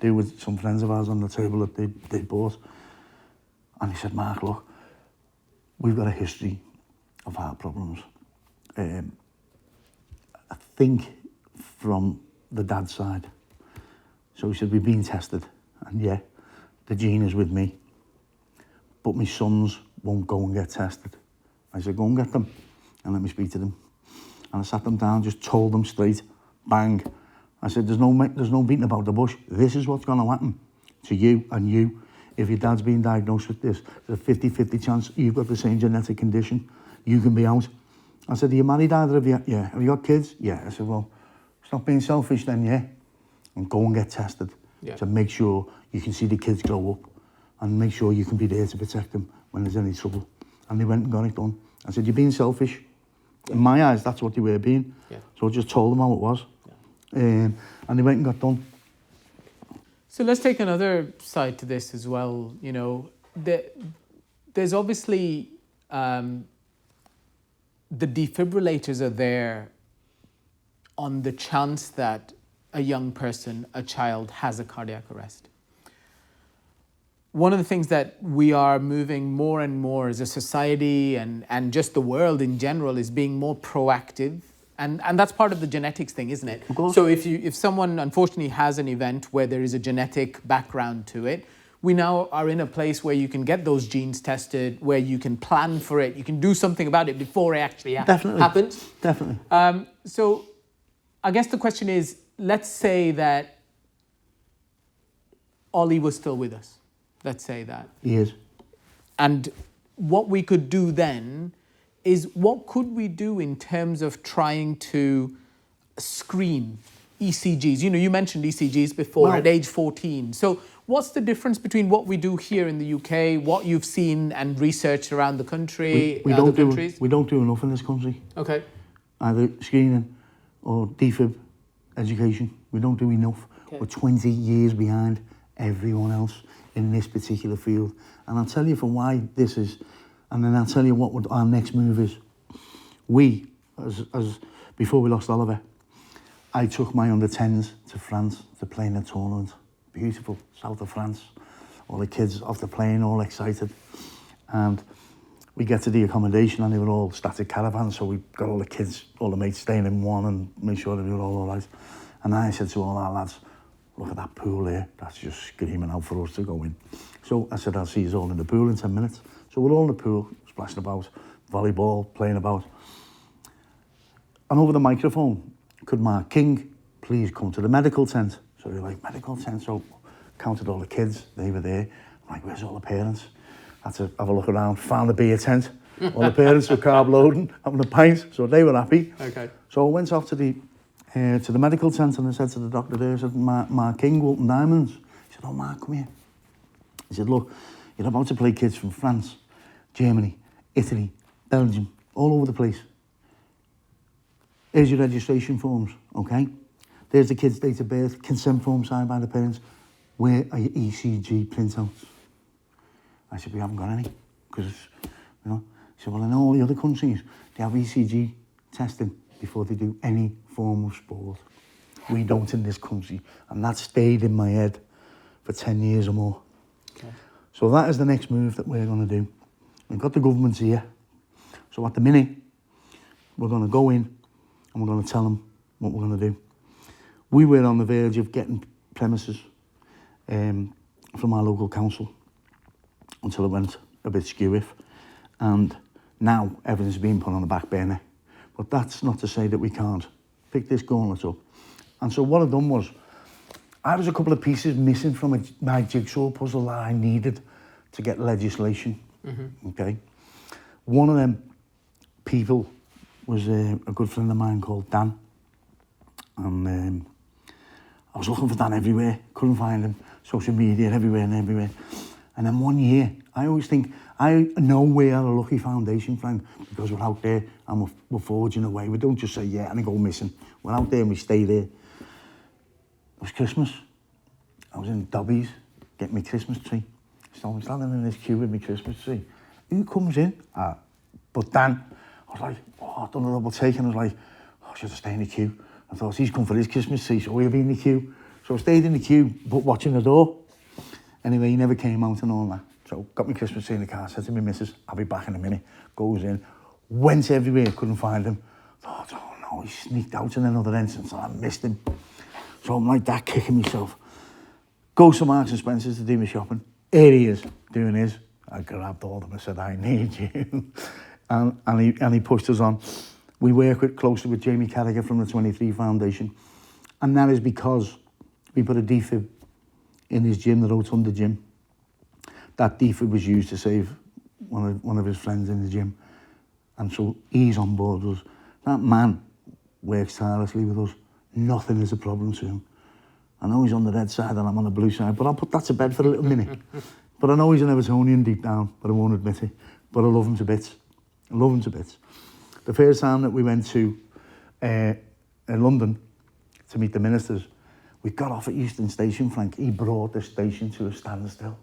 They were some friends of ours on the table that they bought. And he said, Mark, look, we've got a history of heart problems. I think from the dad's side. So he said, we've been tested, and the gene is with me, but my sons won't go and get tested. I said, go and get them, and let me speak to them. And I sat them down, just told them straight, bang. I said, there's no beating about the bush. This is what's going to happen to you and you. If your dad's been diagnosed with this, there's a 50-50 chance you've got the same genetic condition. You can be out. I said, are you married, either of you? Yeah. Have you got kids? Yeah. I said, well, stop being selfish then, and go and get tested to make sure you can see the kids grow up, and make sure you can be there to protect them when there's any trouble. And they went and got it done. I said, you're being selfish. In my eyes, that's what they were being. So I just told them how it was. And they went and got done. So let's take another side to this as well. You know, there's obviously the defibrillators are there on the chance that a young person, a child, has a cardiac arrest. One of the things that we are moving more and more as a society and just the world in general is being more proactive. And that's part of the genetics thing, isn't it? Of course. So if someone unfortunately has an event where there is a genetic background to it, we now are in a place where you can get those genes tested, where you can plan for it, you can do something about it before it actually happens. Definitely. So I guess the question is, let's say that Ollie was still with us. Let's say that. He is. And what we could do then is, what could we do in terms of trying to screen ECGs? You know, you mentioned ECGs before at age 14. So what's the difference between what we do here in the UK, what you've seen and researched around the country, we other don't countries? We don't do enough in this country. Okay. Either screening or defib education. We don't do enough. Okay. We're 20 years behind everyone else in this particular field. And I'll tell you for why this is, and then I'll tell you what our next move is. We, as before we lost Oliver, I took my under-10s to France to play in a tournament. Beautiful, south of France. All the kids off the plane, all excited. And we get to the accommodation and they were all static caravans, so we got all the kids, all the mates staying in one and made sure that they were all right. And I said to all our lads, look at that pool there, that's just screaming out for us to go in. So I said, I'll see you all in the pool in 10 minutes. So we're all in the pool, splashing about, volleyball, playing about. And over the microphone, could Mark King please come to the medical tent? So you're like, medical tent? So counted all the kids, they were there. I'm like, where's all the parents? Had to have a look around, found a beer tent. All the parents were carb loading, having a pint, so they were happy. Okay. So I went off to the medical tent and I said to the doctor there, I said, Mark King, Walton Diamonds. He said, oh, Mark, come here. He said, look, you're about to play kids from France, Germany, Italy, Belgium, all over the place. Here's your registration forms, okay? There's the kid's date of birth, consent form signed by the parents. Where are your ECG printouts? I said, we haven't got any, because, you know. He said, well, in all the other countries, they have ECG testing before they do any form of sport. We don't in this country, and that stayed in my head for 10 years or more. Okay. So that is the next move that we're going to do. We've got the governments here, so at the minute, we're going to go in and we're going to tell them what we're going to do. We were on the verge of getting premises from our local council until it went a bit skewiff, and now everything's been put on the back burner. But that's not to say that we can't pick this gauntlet up. And so what I've done was, I was a couple of pieces missing from my jigsaw puzzle that I needed to get legislation. Mm-hmm. Okay. One of them people was a good friend of mine called Dan. And I was looking for Dan everywhere, couldn't find him. Social media, everywhere and everywhere. And then one year, I always think, I know we are a lucky foundation, Frank, because we're out there and we're forging away. We don't just say, yeah, and go missing. We're out there and we stay there. It was Christmas. I was in Dobby's getting my Christmas tree. So I'm standing in this queue with my Christmas tree. Who comes in? But Dan. I was like, oh, I've done a double take, and I was like, oh, I should have stayed in the queue. I thought, he's come for his Christmas tree, so we'll be in the queue. So I stayed in the queue, but watching the door. Anyway, he never came out and all that. So got my Christmas tree in the car, said to my missus, I'll be back in a minute. Goes in, went everywhere, couldn't find him. Thought, oh no, he sneaked out in another entrance and I missed him. So I'm like that, kicking myself. Go to Marks and Spencer's to do my shopping. Here he is, doing his. I grabbed all of them, I said, I need you. and he pushed us on. We work closely with Jamie Carragher from the 23 Foundation. And that is because we put a defib in his gym, the Rotunda gym. That defib was used to save one of his friends in the gym. And so he's on board with us. That man works tirelessly with us. Nothing is a problem to him. I know he's on the red side and I'm on the blue side, but I'll put that to bed for a little minute. But I know he's an Evertonian deep down, but I won't admit it. But I love him to bits. I love him to bits. The first time that we went to London to meet the ministers, we got off at Euston Station, Frank. He brought the station to a standstill.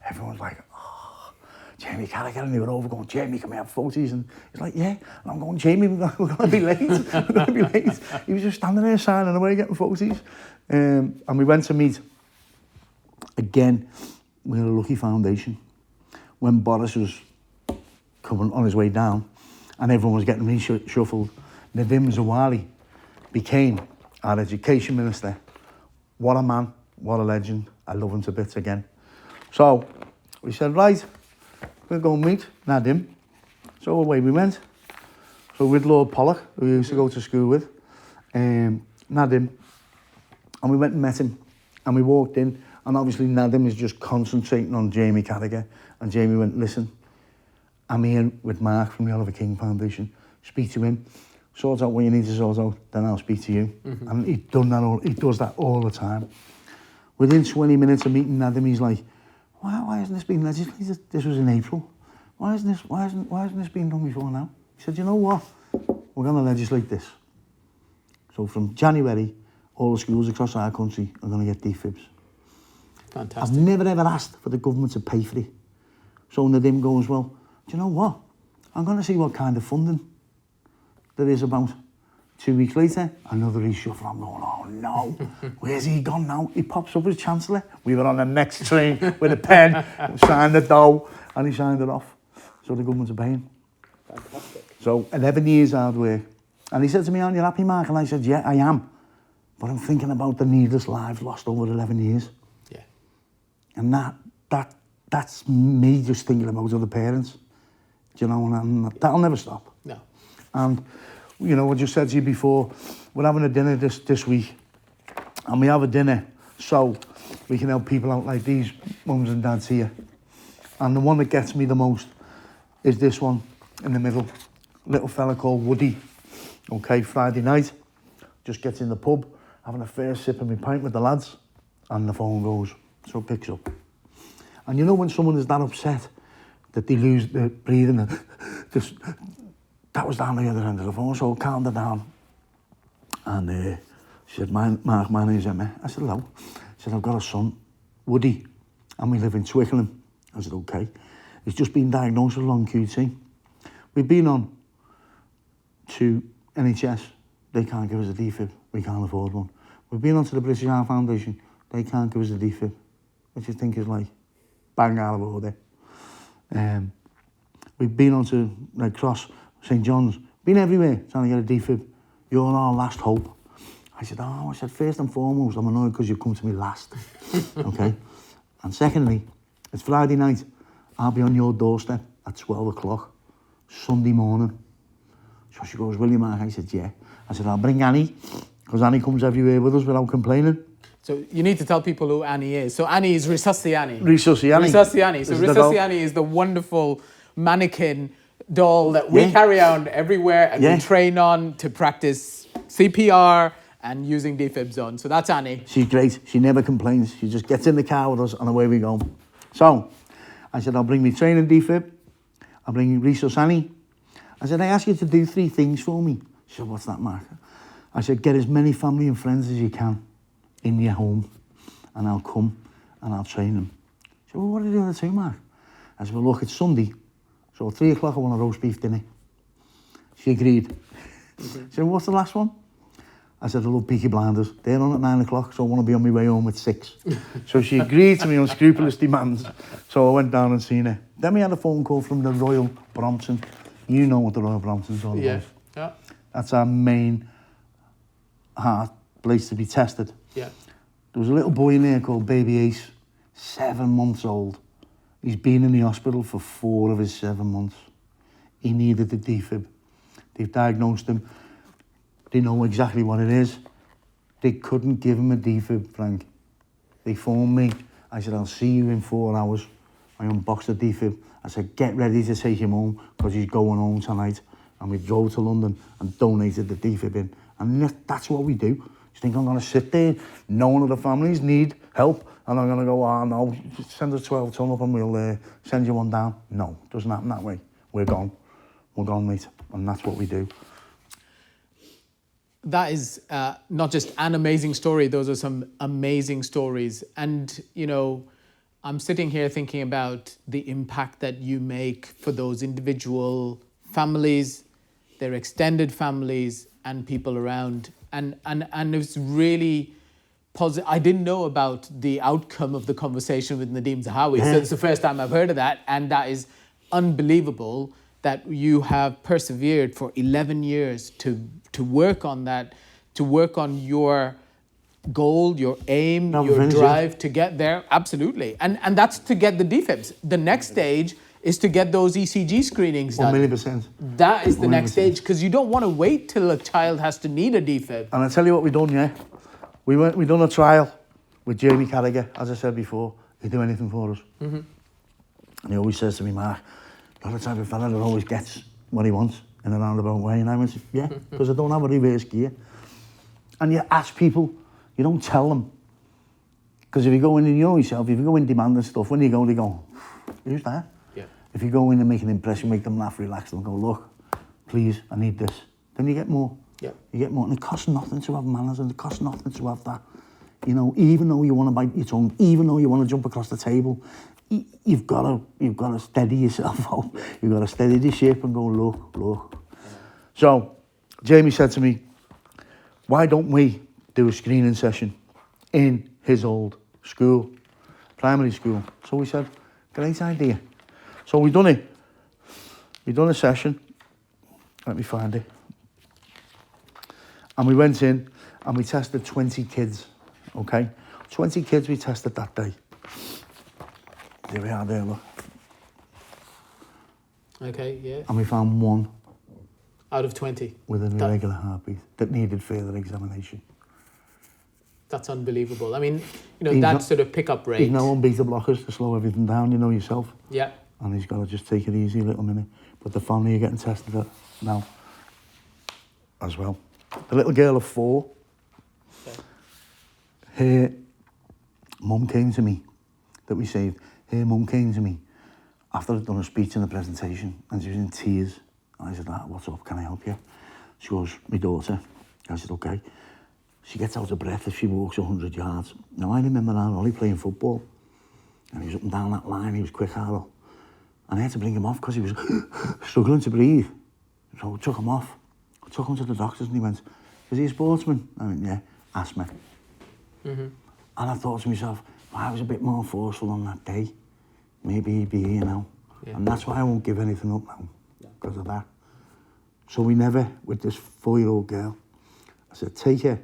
Everyone's like, oh, Jamie Carragher, and they were over going, Jamie, can we have photos? And he's like, yeah. And I'm going, Jamie, we're going to be late. We're going to be late. He was just standing there signing away, getting photos. And we went to meet, again, we're a lucky foundation. When Boris was coming on his way down and everyone was getting reshuffled, Nadim Zawali became our education minister. What a man, what a legend. I love him to bits again. So we said, right, we'll go and meet Nadim. So away we went. So with Lord Pollock, who we used to go to school with, Nadim, and we went and met him. And we walked in, and obviously Nadim is just concentrating on Jamie Carragher. And Jamie went, listen, I'm here with Mark from the Oliver King Foundation. Speak to him, sort out what you need to sort out, then I'll speak to you. Mm-hmm. And he does that all the time. Within 20 minutes of meeting Nadim, he's like, why hasn't this been legislated? This was in April. Why hasn't this been done before now? He said, you know what? We're going to legislate this. So from January, all the schools across our country are going to get defibs. Fantastic. I've never ever asked for the government to pay for it. So Nadim goes, well, do you know what? I'm going to see what kind of funding there is about. 2 weeks later, another reshuffle. I'm going, oh no, where's he gone now? He pops up as Chancellor. We were on the next train with a pen, signed the dough, and he signed it off. So the government's are paying. Fantastic. So 11 years hard work. And he said to me, aren't you happy, Mark? And I said, yeah, I am. But I'm thinking about the needless lives lost over 11 years. Yeah. And that's me just thinking about other parents. Do you know, and that'll never stop. No. And, you know, I just said to you before, we're having a dinner this week. And we have a dinner so we can help people out like these mums and dads here. And the one that gets me the most is this one in the middle. Little fella called Woody. Okay, Friday night. Just gets in the pub, having a first sip of my pint with the lads. And the phone goes. So it picks up. And you know when someone is that upset that they lose their breathing, that was down the other end of the phone, so I calmed her down. And she said, Mark, my name's Emma. I said, hello. She said, I've got a son, Woody, and we live in Twickenham. I said, okay. He's just been diagnosed with long QT. We've been on to NHS. They can't give us a defib. We can't afford one. We've been on to the British Heart Foundation. They can't give us a defib, which I think is like bang out of order. We've been on to Red Cross, St John's, been everywhere trying to get a defib. You're our last hope. I said, first and foremost, I'm annoyed because you've come to me last. Okay? And secondly, it's Friday night. I'll be on your doorstep at 12 o'clock, Sunday morning. So she goes, will you, Mark? I said, yeah. I said, I'll bring Annie, because Annie comes everywhere with us without complaining. So you need to tell people who Annie is. So Annie is Resusci Annie. Resusci Annie. Resusci Annie. So Resusci Annie is the wonderful mannequin doll that we carry around everywhere and we train on to practice CPR and using defibs on. So that's Annie. She's great. She never complains. She just gets in the car with us and away we go. So I said, I'll bring me training defib. I'll bring you Resusci Annie. I said, I ask you to do 3 things for me. She said, what's that, Mark? I said, get as many family and friends as you can in your home, and I'll come and I'll train them. She said, well, what are the other 2, Mark? I said, well, look, it's Sunday, so at 3 o'clock I want a roast beef dinner. She agreed. She said, what's the last one? I said, I love Peaky Blinders. They're on at 9 o'clock, so I want to be on my way home at 6. So she agreed to my unscrupulous demands, so I went down and seen her. Then we had a phone call from the Royal Brompton. You know what the Royal Brompton's all about. Yeah. That's our main heart place to be tested. Yeah. There was a little boy in there called Baby Ace, 7 months old. He's been in the hospital for 4 of his 7 months. He needed the defib. They've diagnosed him. They know exactly what it is. They couldn't give him a defib, Frank. They phoned me. I said, I'll see you in 4 hours. I unboxed the defib. I said, get ready to take him home because he's going home tonight. And we drove to London and donated the defib in. And that's what we do. You think I'm going to sit there knowing that the families need help and I'm going to go, oh no, send us 12 ton up and we'll send you one down? No, it doesn't happen that way. We're gone. We're gone, mate. And that's what we do. That is not just an amazing story, those are some amazing stories. And, you know, I'm sitting here thinking about the impact that you make for those individual families, their extended families, and people around. And it's really positive. I didn't know about the outcome of the conversation with Nadim Zahawi. So it's the first time I've heard of that. And that is unbelievable that you have persevered for 11 years to work on that, to work on your goal, your aim, your drive to get there. Absolutely. And that's to get the defibs. The next stage is to get those ECG screenings done. 1,000,000%. That is the next stage, because you don't want to wait till a child has to need a defib. And I tell you what we done, yeah? We done a trial with Jamie Carragher, as I said before. He'd do anything for us. Mm-hmm. And he always says to me, Mark, you're the type of fella that always gets what he wants in a roundabout way. And I went, yeah, because I don't have a reverse gear. And you ask people, you don't tell them. Because if you go in and you know yourself, if you go in demand and stuff, when you go, they go, who's that? If you go in and make an impression, make them laugh, relax, they'll go, look, please, I need this. Then you get more. Yeah. You get more, and it costs nothing to have manners, and it costs nothing to have that. You know, even though you want to bite your tongue, even though you want to jump across the table, you've got to steady yourself out. You've got to steady the ship and go, look. So Jamie said to me, why don't we do a screening session in his old school, primary school? So we said, great idea. So we done it. We done a session. Let me find it. And we went in and we tested 20 kids, okay? 20 kids we tested that day. There we are there, look. Okay, yeah. And we found one. Out of 20? With an irregular heartbeat that needed further examination. That's unbelievable. I mean, you know, that sort of pickup rate. He's now on beta blockers to slow everything down, you know yourself. Yeah. And he's got to just take it easy a little minute. But the family are getting tested now as well. The little girl of 4, okay. Her mum came to me, that we saved. Her mum came to me after I'd done a speech in the presentation, and she was in tears. And I said, what's up, can I help you? She goes, my daughter. I said, okay. She gets out of breath if she walks 100 yards. Now, I remember Ollie playing football, and he was up and down that line, he was quick Harlow. And I had to bring him off because he was struggling to breathe. So I took him off. I took him to the doctors, and he went, is he a sportsman? I went, yeah, asthma. Mm-hmm. And I thought to myself, well, I was a bit more forceful on that day. Maybe he'd be here now. Yeah. And that's why I won't give anything up now, because of that. So we never, with this 4-year-old girl, I said, take her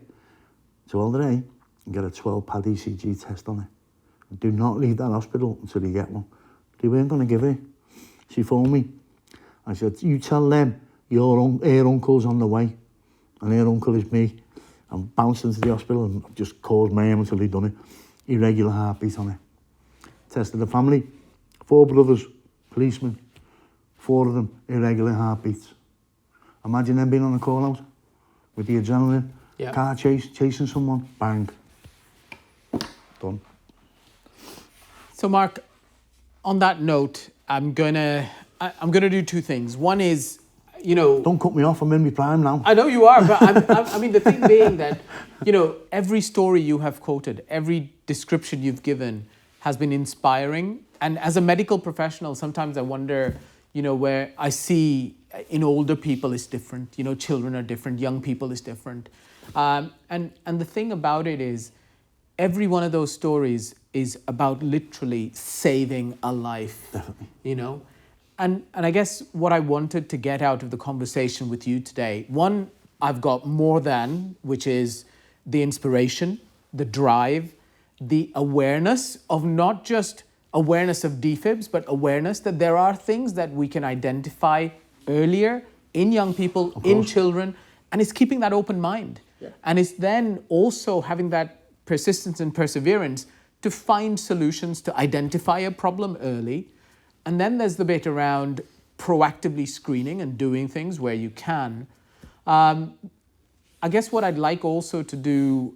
to Alder A and get a 12-pad ECG test on her. And do not leave that hospital until you get one. They weren't going to give her. She phoned me. I said, you tell them her uncle's on the way, and her uncle is me. And bounced into the hospital and just caused mayhem until he'd done it. Irregular heartbeat on her. Tested the family. 4 brothers, policemen. 4 of them, irregular heartbeats. Imagine them being on a call out with the adrenaline, car chasing someone, bang. Done. So Mark, on that note, I'm gonna do 2 things. One is, you know... Don't cut me off, I'm in my prime now. I know you are, but I mean, the thing being that, you know, every story you have quoted, every description you've given has been inspiring. And as a medical professional, sometimes I wonder, you know, where I see in older people it's different, you know, children are different, young people is different. And the thing about it is, every one of those stories is about literally saving a life. Definitely. You know? And I guess what I wanted to get out of the conversation with you today, one, I've got more than, which is the inspiration, the drive, the awareness of not just awareness of defibs, but awareness that there are things that we can identify earlier in young people, in children, and it's keeping that open mind. Yeah. And it's then also having that persistence and perseverance to find solutions, to identify a problem early. And then there's the bit around proactively screening and doing things where you can. I guess what I'd like also to do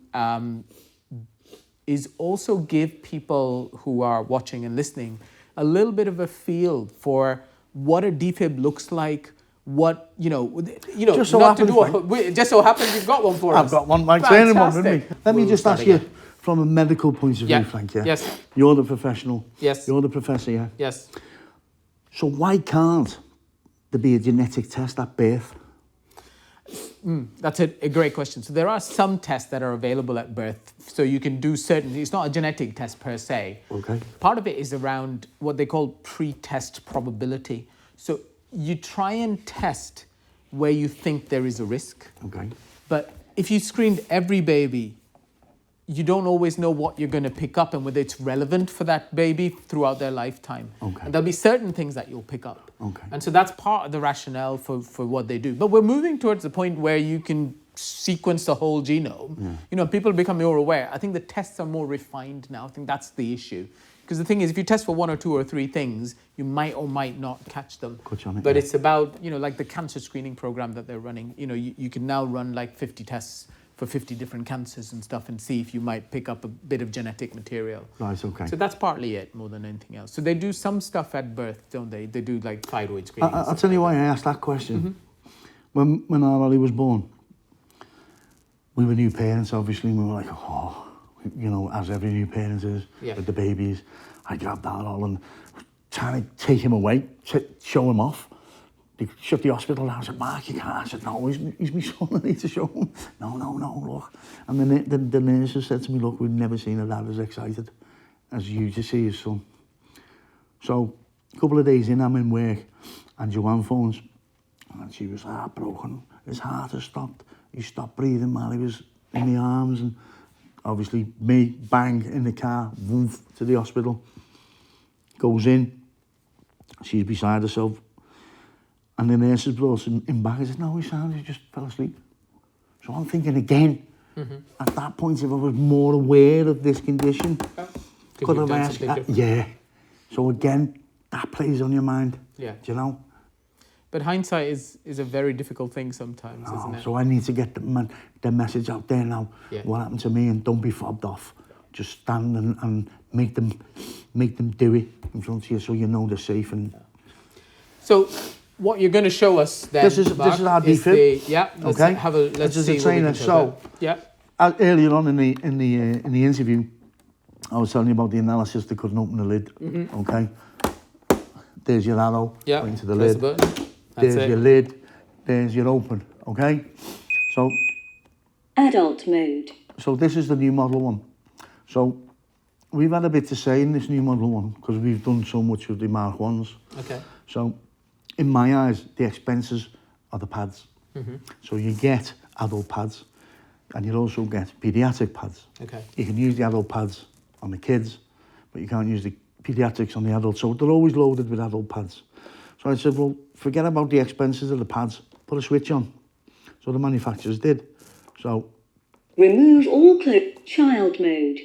is also give people who are watching and listening a little bit of a feel for what a defib looks like, what, you know, just so not happens, to do just so happens you've got one for us. I've got one, my training one with me. Let me just ask you, from a medical point of view, Frank, Yes. You're the professional. Yes. You're the professor, yeah? Yes. So why can't there be a genetic test at birth? That's a great question. So there are some tests that are available at birth. So you can do certain, it's not a genetic test per se. Okay. Part of it is around what they call pre-test probability. So you try and test where you think there is a risk. Okay. But if you screened every baby, you don't always know what you're going to pick up and whether it's relevant for that baby throughout their lifetime. Okay. And there'll be certain things that you'll pick up. Okay. And so that's part of the rationale for what they do. But we're moving towards the point where you can sequence the whole genome. Yeah. You know, people become more aware. I think the tests are more refined now. I think that's the issue. Because the thing is, if you test for 1 or 2 or 3 things, you might or might not catch them. But it's about, you know, like the cancer screening program that they're running. You know, you can now run like 50 tests for 50 different cancers and stuff and see if you might pick up a bit of genetic material. Right, okay. So that's partly it more than anything else. So they do some stuff at birth, don't they? They do like thyroid screening. I'll tell you why I asked that question. Mm-hmm. When our Ollie was born, we were new parents, obviously, and we were like, oh, you know, as every new parent is, with the babies. I grabbed Arnold and trying to take him away, show him off. They shut the hospital down. I said, Mark, you can't. I said, no, he's my son. I need to show him. No, look. And the nurses said to me, look, we've never seen a dad as excited as you to see his son. So a couple of days in, I'm in work, and Joanne phones, and she was heartbroken. His heart had stopped. He stopped breathing while he was in my arms, and obviously me, bang, in the car, woof, to the hospital. Goes in, she's beside herself, and the nurses brought him back. I said, no, he's sound, he just fell asleep. So I'm thinking again, at that point, if I was more aware of this condition, could have asked, So again, that plays on your mind, do you know? But hindsight is a very difficult thing sometimes, isn't it? So I need to get the message out there now. What happened to me, and don't be fobbed off. Just stand and make them do it in front of you, so you know they're safe. And so, what you're going to show us then, this is our defib. Let's okay. Let's this see is a trainer. So earlier on in the interview, I was telling you about the analysis. They couldn't open the lid. Okay. There's your arrow. Into the lid. There's your lid. There's your open. Okay. So. Adult mode. So this is the new Model 1. So we've had a bit to say in this new Model 1 because we've done so much with the Mark 1s. Okay. So in my eyes, the expenses are the pads. So you get adult pads and you also get paediatric pads. Okay. You can use the adult pads on the kids, but you can't use the paediatrics on the adults. So they're always loaded with adult pads. So I said, well, forget about the expenses of the pads, put a switch on. So the manufacturers did. So remove all child mode.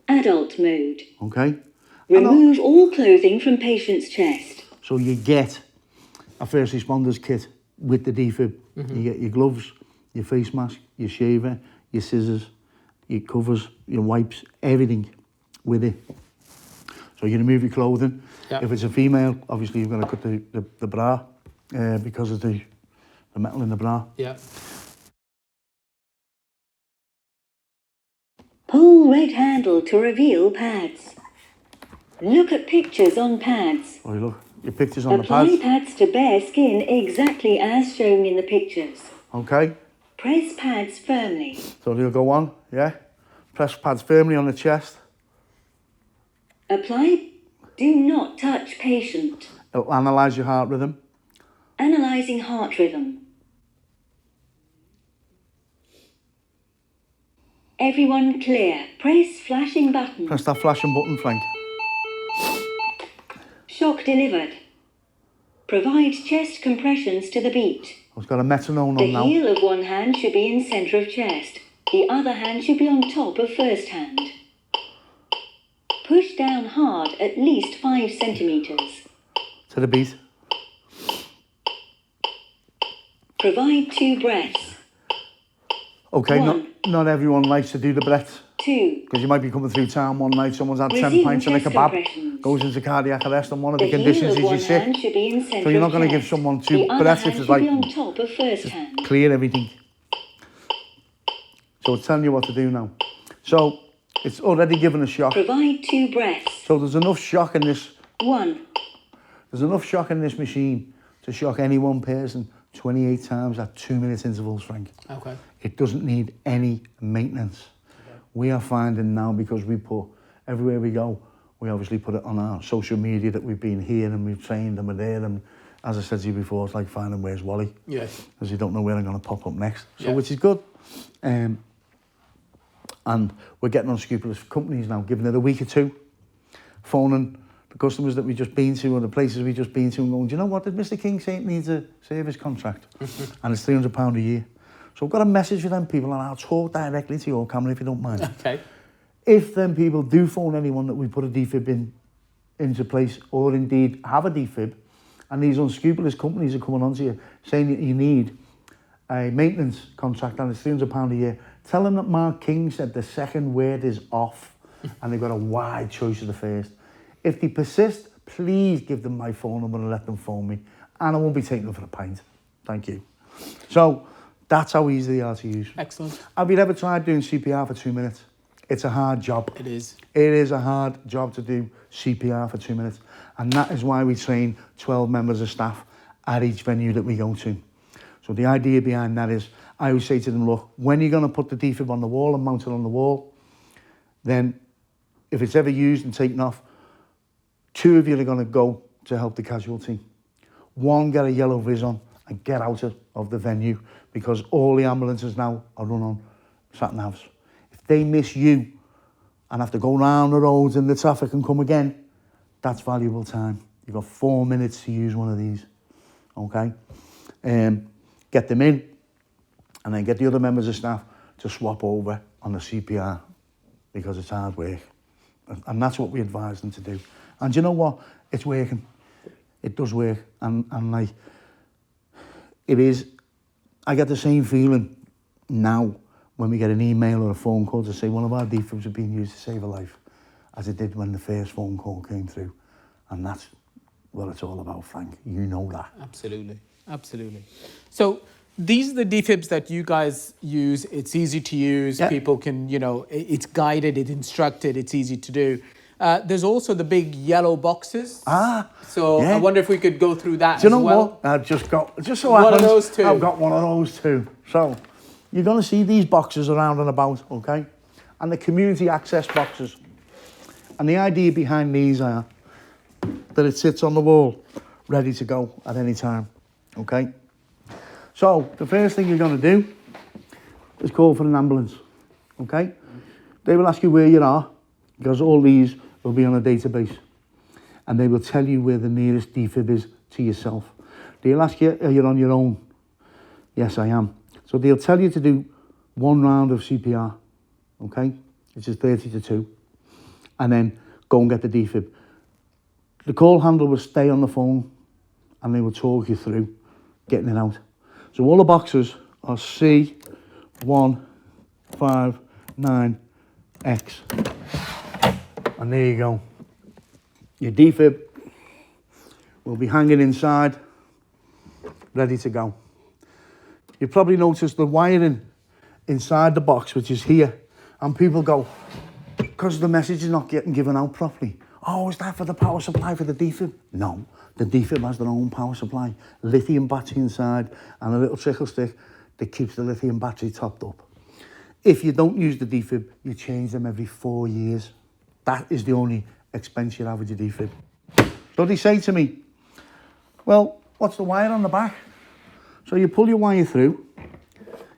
Adult mode. Okay. Remove all clothing from patient's chest. So you get a first responders kit with the defib. You get your gloves, your face mask, your shaver, your scissors, your covers, your wipes, everything with it. So you remove your clothing. If it's a female, obviously you've got to cut the bra because of the metal in the bra. Pull red handle to reveal pads. Look at pictures on pads. Oh, look, your pictures on the pads. Apply pads to bare skin exactly as shown in the pictures. Okay. Press pads firmly. So they'll go on, Press pads firmly on the chest. Apply. Do not touch patient. It'll analyse your heart rhythm. Analysing heart rhythm. Everyone clear. Press flashing button. Press that flashing button, Frank. Shock delivered. Provide chest compressions to the beat. I've got a metronome on now. The heel of one hand should be in centre of chest. The other hand should be on top of first hand. Push down hard at least 5 centimetres. To the beat. Provide 2 breaths. Okay, 1. not everyone likes to do the breaths. 2. Because you might be coming through town one night, someone's had 10 Resume pints and a chest kebab, compressions. goes into cardiac arrest, and one of the The heel conditions of is one you're sick. hand should be in centre So you're not of going to give chest. someone 2 The other breaths hand if it's should like, be on top of first hand. clear everything. So it's telling you what to do now. So it's already given a shock. Provide 2 breaths. So there's enough shock in this. 1. There's enough shock in this machine to shock any one person 28 times at 2-minute intervals, Frank. Okay. It doesn't need any maintenance. Okay. We are finding now, because we put, everywhere we go, we obviously put it on our social media that we've been here and we've trained and we're there, and as I said to you before, it's like finding where's Wally. Yes. Because you don't know where I'm going to pop up next. So which is good. And we're getting unscrupulous companies now, giving it a week or 2, phoning the customers that we've just been to or the places we've just been to and going, do you know what, did Mr. King say it needs a service contract? And it's £300 a year. So I've got a message for them people, and I'll talk directly to your camera if you don't mind. Okay. If them people do phone anyone that we put a defib into place, or indeed have a defib, and these unscrupulous companies are coming onto you saying that you need a maintenance contract and it's £300 a year, tell them that Mark King said the second word is off and they've got a wide choice of the first. If they persist, please give them my phone number and let them phone me, and I won't be taking them for a pint. Thank you. So That's how easy they are to use. Excellent. Have you ever tried doing CPR for 2 minutes? It's a hard job. It is. It is a hard job to do CPR for 2 minutes. And that is why we train 12 members of staff at each venue that we go to. So the idea behind that is, I always say to them, look, when you're going to put the defib on the wall and mount it on the wall, then if it's ever used and taken off, 2 of you are going to go to help the casualty. 1, get a yellow vis on and get out of the venue, because all the ambulances now are run on sat-navs. If they miss you and have to go round the roads and the traffic and come again, that's valuable time. You've got 4 minutes to use one of these, okay? Get them in, and then get the other members of staff to swap over on the CPR, because it's hard work. And that's what we advise them to do. And you know what? It's working. It does work. And like, it is, I get the same feeling now when we get an email or a phone call to say one of our defibs are being used to save a life, as it did when the first phone call came through. And that's what it's all about, Frank. You know that. Absolutely. Absolutely. So these are the defibs that you guys use. It's easy to use. Yeah. People can, you know, it's guided, it's instructed, it's easy to do. There's also the big yellow boxes. So yeah. I wonder if we could go through that as well. Do you know what? I've just got, one of those too. I've got one of those too. So you're going to see these boxes around and about, okay? And the community access boxes. And the idea behind these are that it sits on the wall, ready to go at any time, okay? So the first thing you're going to do is call for an ambulance, okay? They will ask you where you are, because all these will be on a database, and they will tell you where the nearest defib is to yourself. They'll ask you, are you on your own? Yes, I am. So they'll tell you to do 1 round of CPR, okay, which is 30 to 2, and then go and get the defib. The call handler will stay on the phone, and they will talk you through getting it out. So all the boxes are C159X. And there you go. Your defib will be hanging inside, ready to go. You probably noticed the wiring inside the box, which is here, and people go, because the message is not getting given out properly. Oh, is that for the power supply for the defib? No, the defib has their own power supply, lithium battery inside, and a little trickle stick that keeps the lithium battery topped up. If you don't use the defib, you change them every 4 years. That is the only expense you have with your defib. So they say to me, well, what's the wire on the back? So you pull your wire through,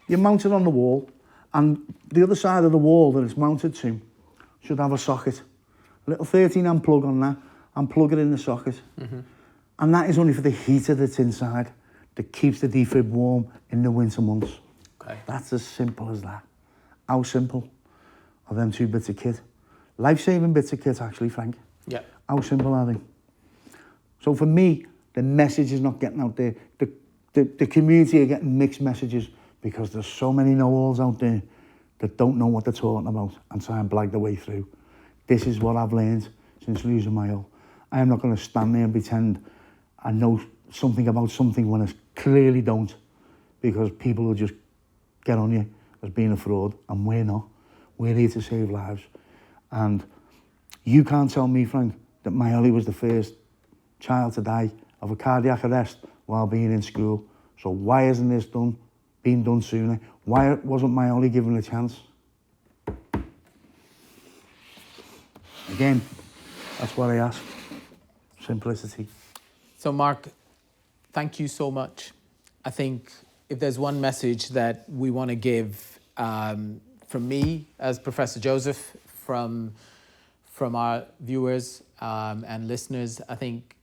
you mount it on the wall, and the other side of the wall that it's mounted to should have a socket. A little 13 amp plug on that, and plug it in the socket. Mm-hmm. And that is only for the heater that's inside, that keeps the defib warm in the winter months. Okay. That's as simple as that. How simple are them 2 bits of kit? Life-saving bits of kit, actually, Frank. Yeah. How simple are they? So for me, the message is not getting out there. The community are getting mixed messages, because there's so many know-alls out there that don't know what they're talking about and try and blag their way through. This is what I've learned since losing my L. I am not going to stand there and pretend I know something about something when I clearly don't, because people will just get on you as being a fraud, and we're not. We're here to save lives. And you can't tell me, Frank, that my Ollie was the first child to die of a cardiac arrest while being in school. So why isn't this being done sooner? Why wasn't my Ollie given a chance? Again, that's what I ask. Simplicity. So Mark, thank you so much. I think if there's one message that we want to give from me as Professor Joseph, from our viewers and listeners, I think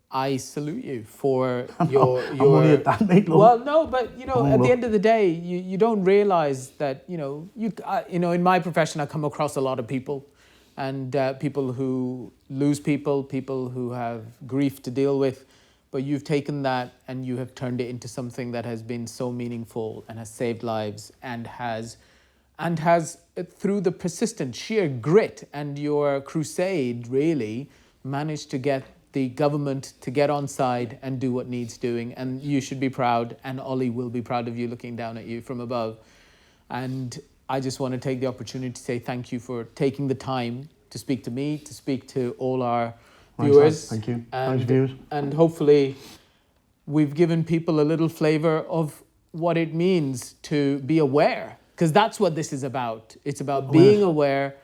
I salute you for your I'm only at that, mate, look. Well, no, but you know, at the end of the day, you don't realize that you know, in my profession, I come across a lot of people, and people who lose people who have grief to deal with, but you've taken that and you have turned it into something that has been so meaningful and has saved lives, and has through the persistent sheer grit and your crusade really managed to get the government to get on side and do what needs doing. And you should be proud, and Ollie will be proud of you looking down at you from above. And I just want to take the opportunity to say thank you for taking the time to speak to me, to speak to all our viewers. Thank you. And, Thanks, viewers. And hopefully we've given people a little flavour of what it means to be aware, because that's what this is about. It's about being aware,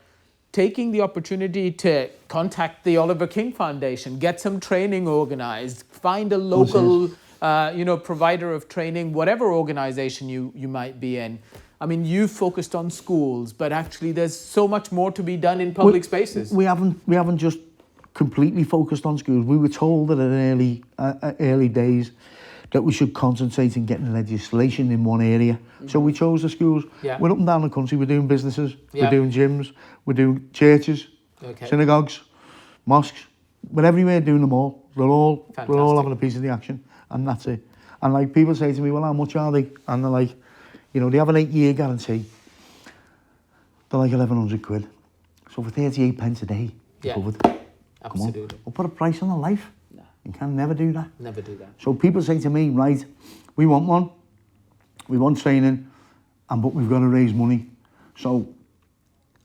taking the opportunity to contact the Oliver King Foundation, get some training organised, find a local provider of training, whatever organisation you might be in. I mean, you've focused on schools, but actually there's so much more to be done in public spaces. We haven't just completely focused on schools. We were told that in early days that we should concentrate in getting legislation in one area. So we chose the schools. Yeah. We're up and down the country. We're doing businesses. Yeah. We're doing gyms. We're doing churches, synagogues, mosques. We're everywhere doing them all. We're all having a piece of the action, and that's it. And like people say to me, well, how much are they? And they're like, you know, they have an 8-year guarantee. They're like 1,100 quid. So for 38 pence a day, you're covered. Absolutely. Come on. We'll put a price on a life. No. You can never do that. Never do that. So people say to me, right, we want one, we want training, but we've got to raise money. So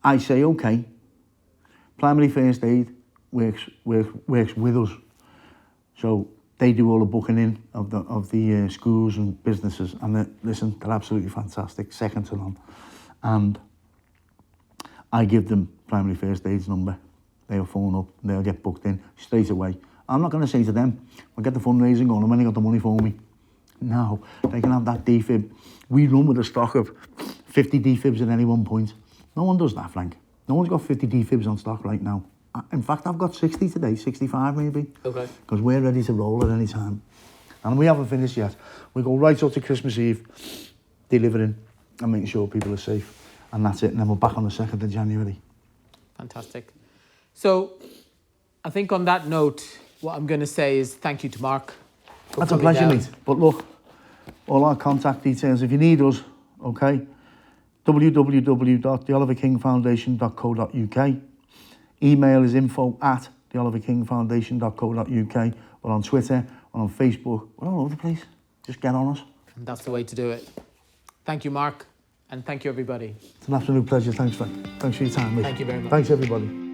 I say, okay, primary first aid works with us. So they do all the booking in of the schools and businesses, and they're absolutely fantastic, second to none. And I give them primary first aid's number. They'll phone up, they'll get booked in straight away. I'm not going to say to them, we'll get the fundraising going, and when you got the money for me. No, they can have that defib. We run with a stock of 50 defibs at any one point. No one does that, Frank. No one's got 50 defibs on stock right now. In fact, I've got 60 today, 65 maybe. Okay. Because we're ready to roll at any time. And we haven't finished yet. We go right up to Christmas Eve, delivering and making sure people are safe. And that's it. And then we're back on the 2nd of January. Fantastic. So I think on that note, what I'm going to say is thank you to Mark. That's a pleasure, mate. But look, all our contact details, if you need us, okay, www.theoliverkingfoundation.co.uk. Email is info@theoliverkingfoundation.co.uk. We're on Twitter, we're on Facebook, we're all over the place. Just get on us. And that's the way to do it. Thank you, Mark, and thank you, everybody. It's an absolute pleasure. Thanks, Frank. Thanks for your time, mate. Thank you very much. Thanks, everybody.